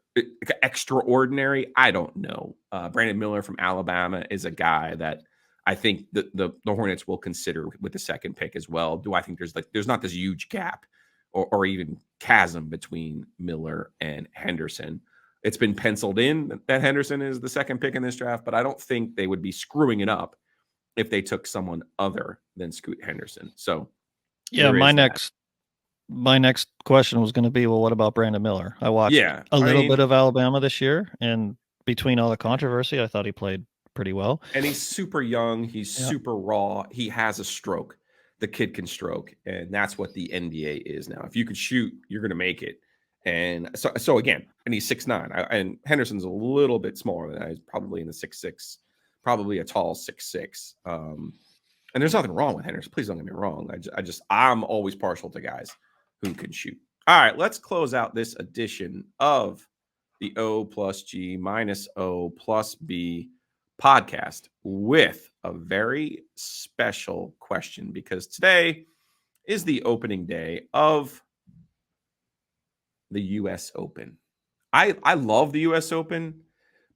extraordinary? I don't know. Brandon Miller from Alabama is a guy that I think the Hornets will consider with the 2nd pick as well. Do I think there's not this huge gap or even chasm between Miller and Henderson? It's been penciled in that Henderson is the 2nd pick in this draft, but I don't think they would be screwing it up if they took someone other than Scoot Henderson. So yeah, my next question was going to be, well, what about Brandon Miller? I watched a little bit of Alabama this year, and between all the controversy, I thought he played pretty well. And he's super young. He's super raw. He has a stroke. The kid can stroke, and that's what the NBA is now. If you could shoot, you're going to make it. And so again, and he's 6'9", and Henderson's a little bit smaller than that. He's probably in the 6'6", probably a tall 6'6". And there's nothing wrong with Henderson. Please don't get me wrong. I'm always partial to guys who can shoot. All right, let's close out this edition of the O plus G minus O plus B podcast with a very special question, because today is the opening day of the U.S. Open. I love the U.S. Open,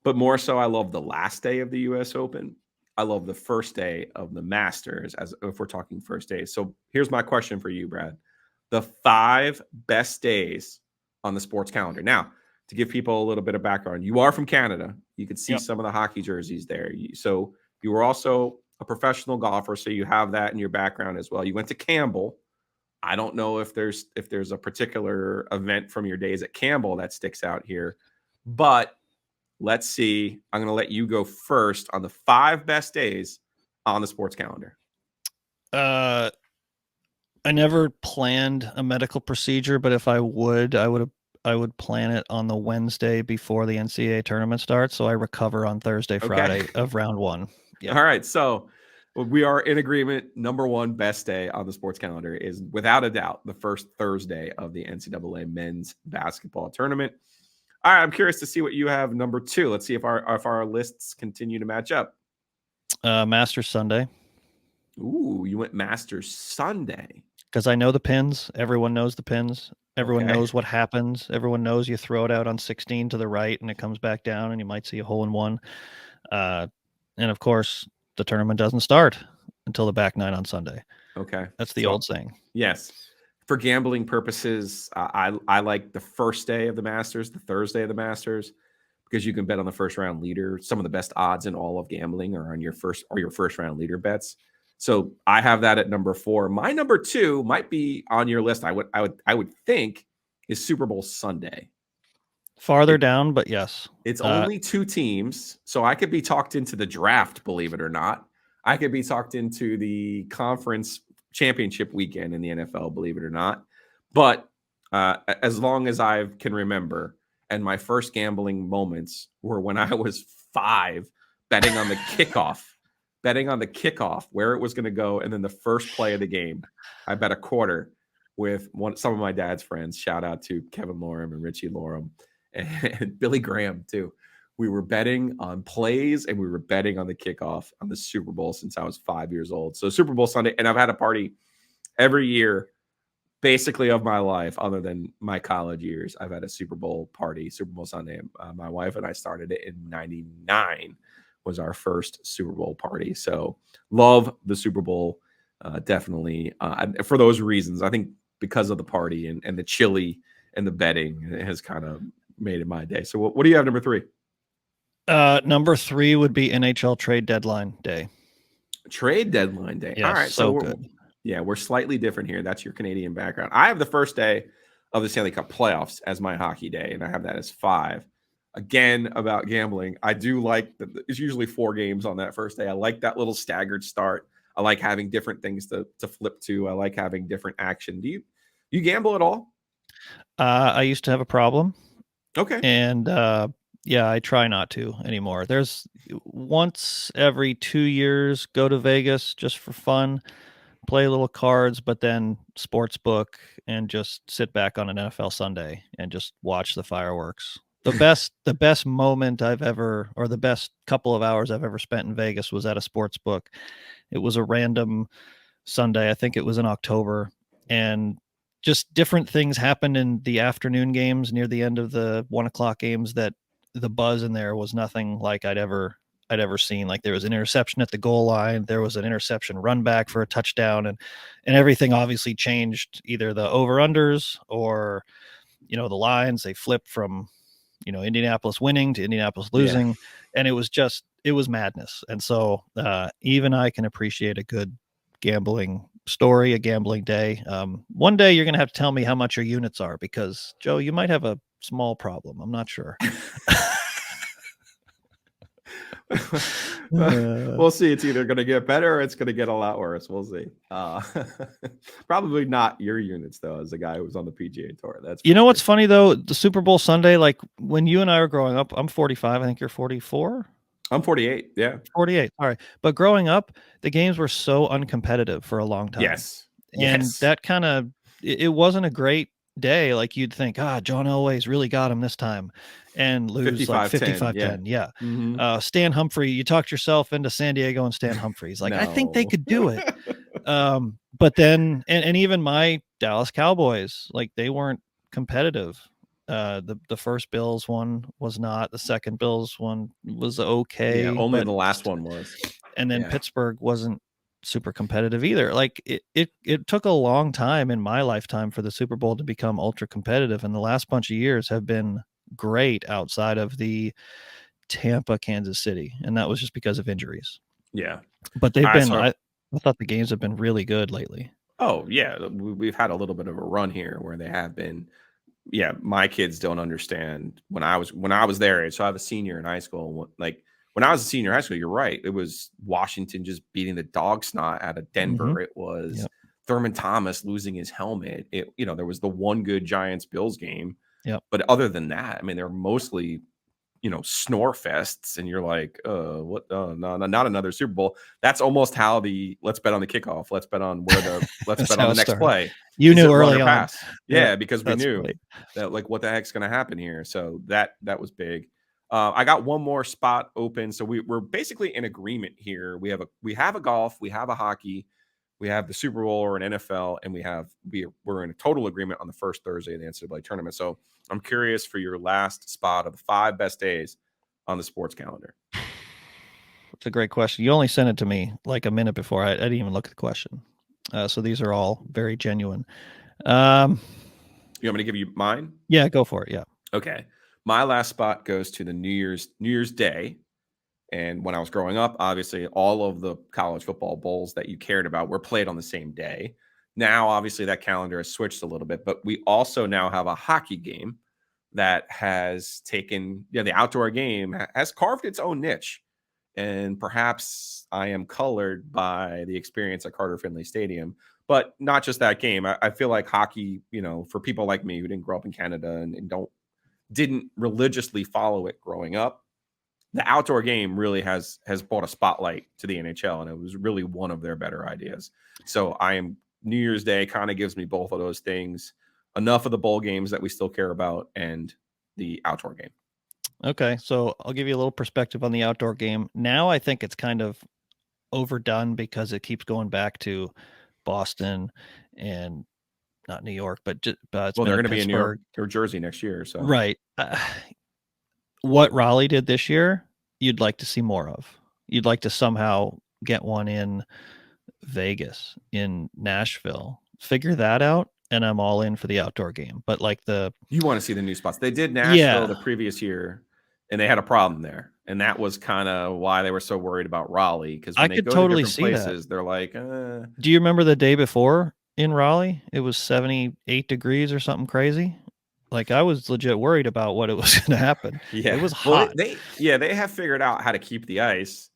but more so I love the last day of the U.S. Open. I love the first day of the Masters, as if we're talking first days. So here's my question for you, Brad. The 5 best days on the sports calendar. Now, to give people a little bit of background, you are from Canada. You could see some of the hockey jerseys there. So you were also a professional golfer, so you have that in your background as well. You went to Campbell. I don't know if there's a particular event from your days at Campbell that sticks out here, but let's see. I'm going to let you go first on the 5 best days on the sports calendar. I never planned a medical procedure, but if I would plan it on the Wednesday before the NCAA tournament starts, so I recover on Thursday, Friday of round 1. Yep. All right, so we are in agreement. Number 1 best day on the sports calendar is without a doubt the first Thursday of the NCAA men's basketball tournament. All right, I'm curious to see what you have number 2. Let's see if our lists continue to match up. Masters Sunday. Ooh, you went Masters Sunday. Because I know the pins. Everyone knows the pins. Everyone knows what happens. Everyone knows you throw it out on 16 to the right and it comes back down and you might see a hole in one. And of course, the tournament doesn't start until the back 9 on Sunday. Okay. That's the old saying. Yes. For gambling purposes, I like the first day of the Masters, the Thursday of the Masters, because you can bet on the first round leader. Some of the best odds in all of gambling are on your first round leader bets. So I have that at number 4. My number 2 might be on your list. I would think is Super Bowl Sunday. Farther down, but yes. It's only 2 teams, so I could be talked into the draft, believe it or not. I could be talked into the conference championship weekend in the NFL, believe it or not. But as long as I can remember, and my first gambling moments were when I was 5, betting on the kickoff where it was going to go, and then the first play of the game. I bet a quarter with some of my dad's friends. Shout out to Kevin Lorem and Richie Lorem and Billy Graham too. We were betting on plays and we were betting on the kickoff on the Super Bowl since I was 5 years old. So Super Bowl Sunday, and I've had a party every year basically of my life other than my college years. I've had a Super Bowl party, Super Bowl Sunday. My wife and I started it in 99 was our first Super Bowl party. So love the Super Bowl. definitely for those reasons. I think because of the party and the chili and the betting, it has kind of made it my day. So what do you have number 3? Number 3 would be NHL trade deadline day. Trade deadline day. Yeah, All right, so good. We're slightly different here. That's your Canadian background. I have the first day of the Stanley Cup playoffs as my hockey day, and I have that as 5. Again, about gambling, I do like it's usually 4 games on that first day. I like that little staggered start. I like having different things to flip to. I like having different action. Do you gamble at all? I used to have a problem. Okay. And yeah, I try not to anymore. There's once every 2 years, go to Vegas just for fun, play a little cards, but then sports book and just sit back on an NFL Sunday and just watch the fireworks. The best moment I've ever, or the best couple of hours I've ever spent in Vegas was at a sports book. It was a random Sunday. I think it was in October, and just different things happened in the afternoon games near the end of the 1 o'clock games that the buzz in there was nothing like I'd ever seen. Like there was an interception at the goal line. There was an interception run back for a touchdown, and everything obviously changed, either the over unders or, the lines. They flipped from, Indianapolis winning to Indianapolis losing. Yeah. And it was madness. And so even I can appreciate a good gambling story, a gambling day. One day you're going to have to tell me how much your units are, because Joe, you might have a small problem. I'm not sure. We'll see. It's either going to get better or it's going to get a lot worse. We'll see. Probably not your units, though, as a guy who was on the PGA Tour. That's what's funny, though? The Super Bowl Sunday, like when you and I were growing up, I'm 45. I think you're 44. I'm 48. Yeah. 48. All right. But growing up, the games were so uncompetitive for a long time. Yes. And that kind of, it wasn't a great day. Like you'd think, John Elway's really got him this time, and lose 55-10. Yeah. Mm-hmm. Stan Humphrey, you talked yourself into San Diego and Stan Humphries. Like, no. I think they could do it. But then, and even my Dallas Cowboys, like they weren't competitive. The first Bills one was not. The second Bills one was okay. Yeah, only the last one was. And then Pittsburgh wasn't super competitive either. Like it took a long time in my lifetime for the Super Bowl to become ultra competitive, and the last bunch of years have been great outside of the Tampa, Kansas City, and that was just because of injuries. Yeah, but they've been. I thought the games have been really good lately. Oh yeah, we've had a little bit of a run here where they have been. Yeah, my kids don't understand when I was their age. So I have a senior in high school. Like when I was a senior in high school, you're right. It was Washington just beating the dog snot out of Denver. Mm-hmm. It was Thurman Thomas losing his helmet. There was the one good Giants-Bills game. Yep. But other than that, I mean, they're mostly, snore fests. And you're like, what? No, not another Super Bowl. That's almost how let's bet on the kickoff. Let's bet on let's bet on the next play. You knew early on. Yeah, because we knew that, like, what the heck's going to happen here. So that was big. I got one more spot open. So we're basically in agreement here. We have a golf, we have a hockey, we have the Super Bowl or an NFL, and we're in a total agreement on the first Thursday of the NCAA tournament. So I'm curious for your last spot of the 5 best days on the sports calendar. It's a great question. You only sent it to me like a minute before. I didn't even look at the question. So these are all very genuine. You want me to give you mine? Yeah, go for it. Yeah. Okay. My last spot goes to the New Year's Day. And when I was growing up, obviously all of the college football bowls that you cared about were played on the same day. Now, obviously that calendar has switched a little bit, but we also now have a hockey game that has taken, the outdoor game has carved its own niche. And perhaps I am colored by the experience at Carter Finley Stadium, but not just that game. I feel like hockey, for people like me who didn't grow up in Canada and didn't religiously follow it growing up, the outdoor game really has brought a spotlight to the NHL, and it was really one of their better ideas. So New Year's Day kind of gives me both of those things, enough of the bowl games that we still care about and the outdoor game. Okay, so I'll give you a little perspective on the outdoor game. Now I think it's kind of overdone because it keeps going back to Boston and not New York, but it's they're going to be in New York or Jersey next year. So right, what Raleigh did this year, you'd like to see more of. You'd like to somehow get one in Vegas in Nashville. Figure that out, and I'm all in for the outdoor game. But like you want to see the new spots. They did Nashville the previous year, and they had a problem there, and that was kind of why they were so worried about Raleigh. Because when I they could go totally to different see places, they're like, Do you remember the day before in Raleigh? It was 78 degrees or something crazy. Like I was legit worried about what it was going to happen. yeah, It was well, hot. they have figured out how to keep the ice.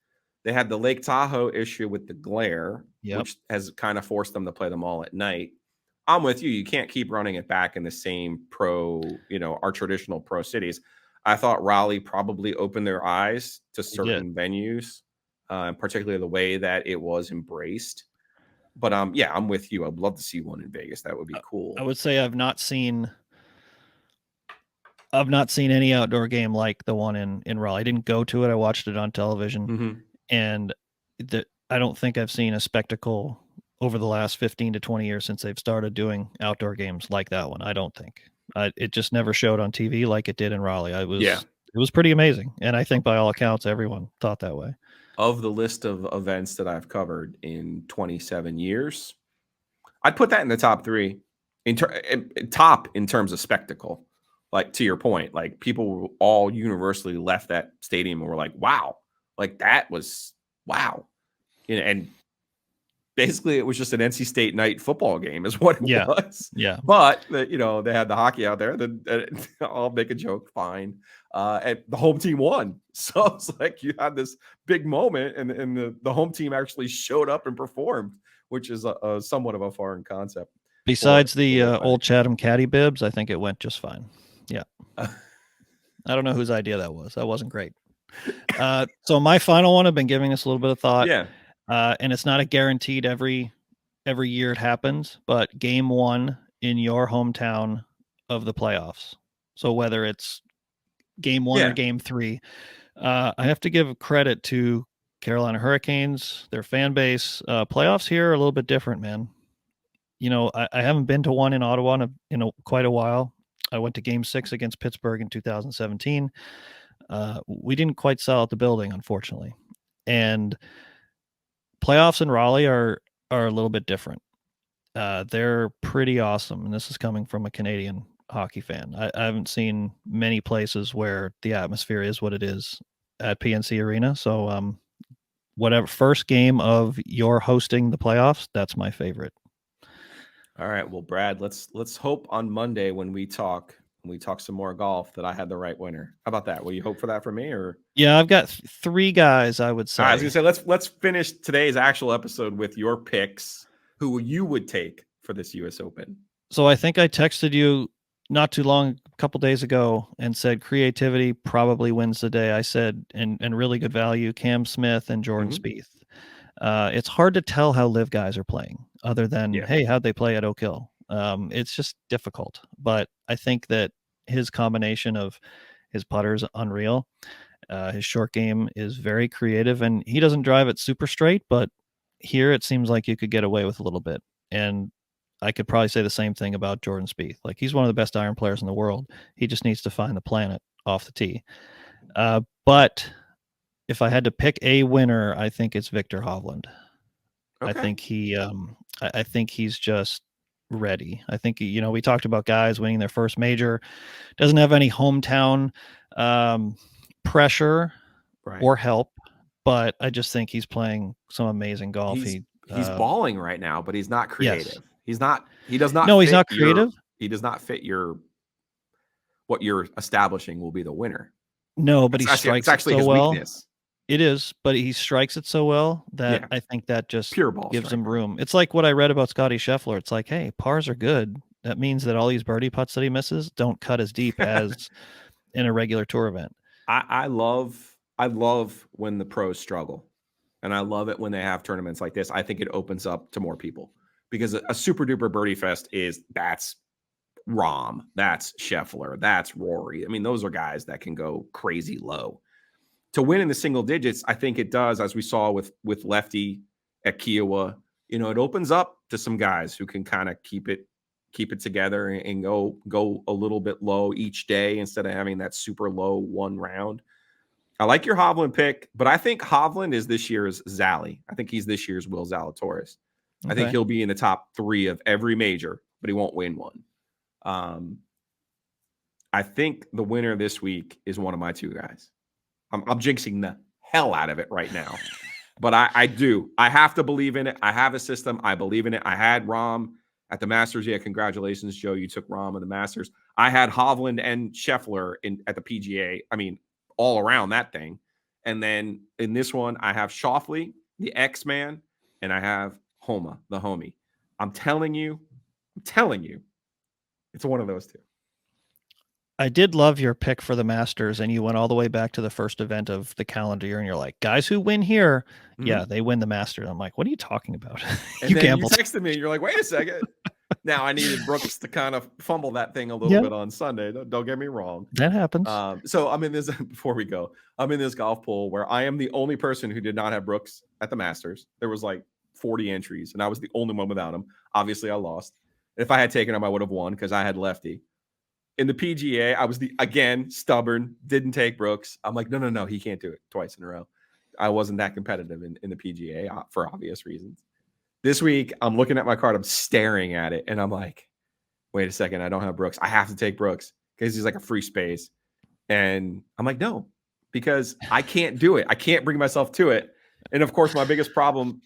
They had the Lake Tahoe issue with the glare, Yep. which has kind of forced them to play them all at night. I'm with you. You can't keep running it back in the same our traditional pro cities. I thought Raleigh probably opened their eyes to certain venues, and particularly the way that it was embraced. But yeah, I'm with you. I'd love to see one in Vegas. That would be cool. I would say I've not seen any outdoor game like the one in Raleigh. I didn't go to it. I watched it on television, and I don't think I've seen a spectacle over the last 15 to 20 years since they've started doing outdoor games like that one. I don't think it just never showed on TV like it did in Raleigh. It was pretty amazing. And I think by all accounts, everyone thought that way. Of the list of events that I've covered in 27 years, I'd put that in the top 3 in terms of spectacle. Like to your point, like people all universally left that stadium and were like, wow, like that was wow. And basically, it was just an NC State night football game, is what it was. Yeah. But they had the hockey out there. Then I'll make a joke. Fine. And the home team won, so it's like you had this big moment, and the home team actually showed up and performed, which is a somewhat of a foreign concept. Besides the old Chatham caddy bibs, I think it went just fine. Yeah. I don't know whose idea that was. That wasn't great. So my final one, I've been giving this a little bit of thought. Yeah. And it's not a guaranteed every year it happens, but game 1 in your hometown of the playoffs. So whether it's game 1 or game 3, I have to give credit to Carolina Hurricanes, their fan base. Playoffs here are a little bit different, man. I haven't been to one in Ottawa in quite a while. I went to game 6 against Pittsburgh in 2017. We didn't quite sell out the building, unfortunately. And playoffs in Raleigh are a little bit different. They're pretty awesome. And this is coming from a Canadian hockey fan. I haven't seen many places where the atmosphere is what it is at PNC Arena. So whatever first game of your hosting the playoffs, that's my favorite. All right. Well, Brad, let's hope on Monday when we talk some more golf that I had the right winner. How about that? Will you hope for that for me, or? Yeah, I've got 3 guys, I would say. I was gonna say let's finish today's actual episode with your picks. Who you would take for this U.S. Open? So I think I texted you not too long, a couple days ago, and said creativity probably wins the day. I said and really good value, Cam Smith and Jordan Spieth. It's hard to tell how live guys are playing, other than hey, how'd they play at Oak Hill? It's just difficult. But I think that his combination of his putter is unreal. His short game is very creative, and he doesn't drive it super straight, but here it seems like you could get away with a little bit. And I could probably say the same thing about Jordan Spieth. Like, he's one of the best iron players in the world. He just needs to find the planet off the tee. But if I had to pick a winner, I think it's Victor Hovland. Okay. I think he's just ready. I think, we talked about guys winning their first major, doesn't have any hometown pressure or help, but I just think he's playing some amazing golf. He's balling right now, but he's not creative. Yes. He does not. No, he's not creative. He does not fit what you're establishing will be the winner. No, but he strikes it so well. Weakness. It is, but he strikes it so well that I think that just pure ball gives him room. It's like what I read about Scotty Scheffler. It's like, hey, pars are good. That means that all these birdie putts that he misses don't cut as deep as in a regular tour event. I love when the pros struggle, and I love it when they have tournaments like this. I think it opens up to more people, because a super duper birdie fest that's Rahm, that's Scheffler, that's Rory. I mean, those are guys that can go crazy low. To win in the single digits, I think it does, as we saw with Lefty at Kiowa. It opens up to some guys who can kind of keep it together and go a little bit low each day instead of having that super low one round. I like your Hovland pick, but I think Hovland is this year's Zally. I think he's this year's Will Zalatoris. I think Okay. he'll be in the top 3 of every major, but he won't win one. I think the winner this week is one of my 2 guys. I'm jinxing the hell out of it right now, but I do. I have to believe in it. I have a system. I believe in it. I had Rahm at the Masters. Yeah, congratulations, Joe. You took Rahm at the Masters. I had Hovland and Scheffler at the PGA. I mean, all around that thing. And then in this one, I have Schauffele, the X-Man, and I have Homa, the homie. I'm telling you, it's one of those 2. I did love your pick for the Masters, and you went all the way back to the first event of the calendar year, and you're like, guys who win here, yeah, they win the Masters. I'm like, what are you talking about? And you then gambled. you texted me, and you're like, wait a second. Now I needed Brooks to kind of fumble that thing a little bit on Sunday. Don't get me wrong. That happens. So I'm in this, before we go, I'm in this golf pool where I am the only person who did not have Brooks at the Masters. There was like 40 entries, and I was the only one without him. Obviously, I lost. If I had taken him, I would have won because I had lefty. In the PGA, I was again, stubborn, didn't take Brooks. I'm like, no, he can't do it twice in a row. I wasn't that competitive in the PGA for obvious reasons. This week, I'm looking at my card, I'm staring at it, and I'm like, wait a second, I don't have Brooks. I have to take Brooks because he's like a free space. And I'm like, no, because I can't do it. I can't bring myself to it. And of course, my biggest problem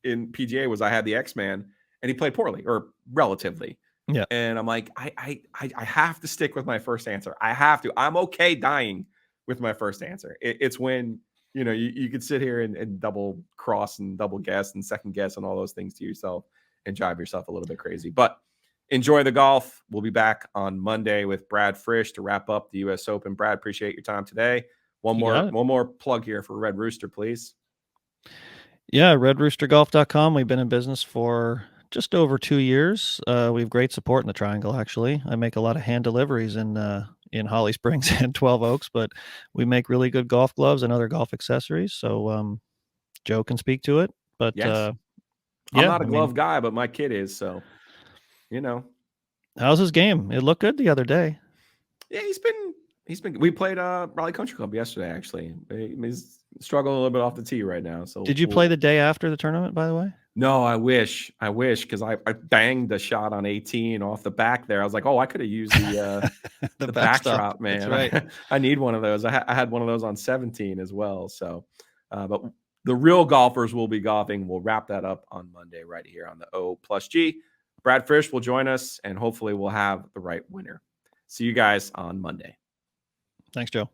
in PGA was I had the X-Man, and he played poorly, or relatively. Yeah. And I'm like, I have to stick with my first answer. I have to. I'm okay dying with my first answer. It's when, you could sit here and double cross and double guess and second guess and all those things to yourself and drive yourself a little bit crazy. But enjoy the golf. We'll be back on Monday with Brad Fritsch to wrap up the U.S. Open. Brad, appreciate your time today. One more plug here for Red Rooster, please. Yeah, redroostergolf.com. We've been in business for just over 2 years. We have great support in the Triangle, actually. I make a lot of hand deliveries in Holly Springs and 12 Oaks, but we make really good golf gloves and other golf accessories. So Joe can speak to it. But yes. I'm not a glove guy, but my kid is. So, how's his game? It looked good the other day. Yeah, he's been. We played Raleigh Country Club yesterday. Actually, he's struggling a little bit off the tee right now. So, did you play the day after the tournament? By the way, no. I wish because I banged the shot on 18 off the back there. I was like, oh, I could have used the the backdrop, man. That's right. I need one of those. I had one of those on 17 as well. So, but the real golfers will be golfing. We'll wrap that up on Monday right here on the O+G. Brad Fritsch will join us, and hopefully we'll have the right winner. See you guys on Monday. Thanks, Joe.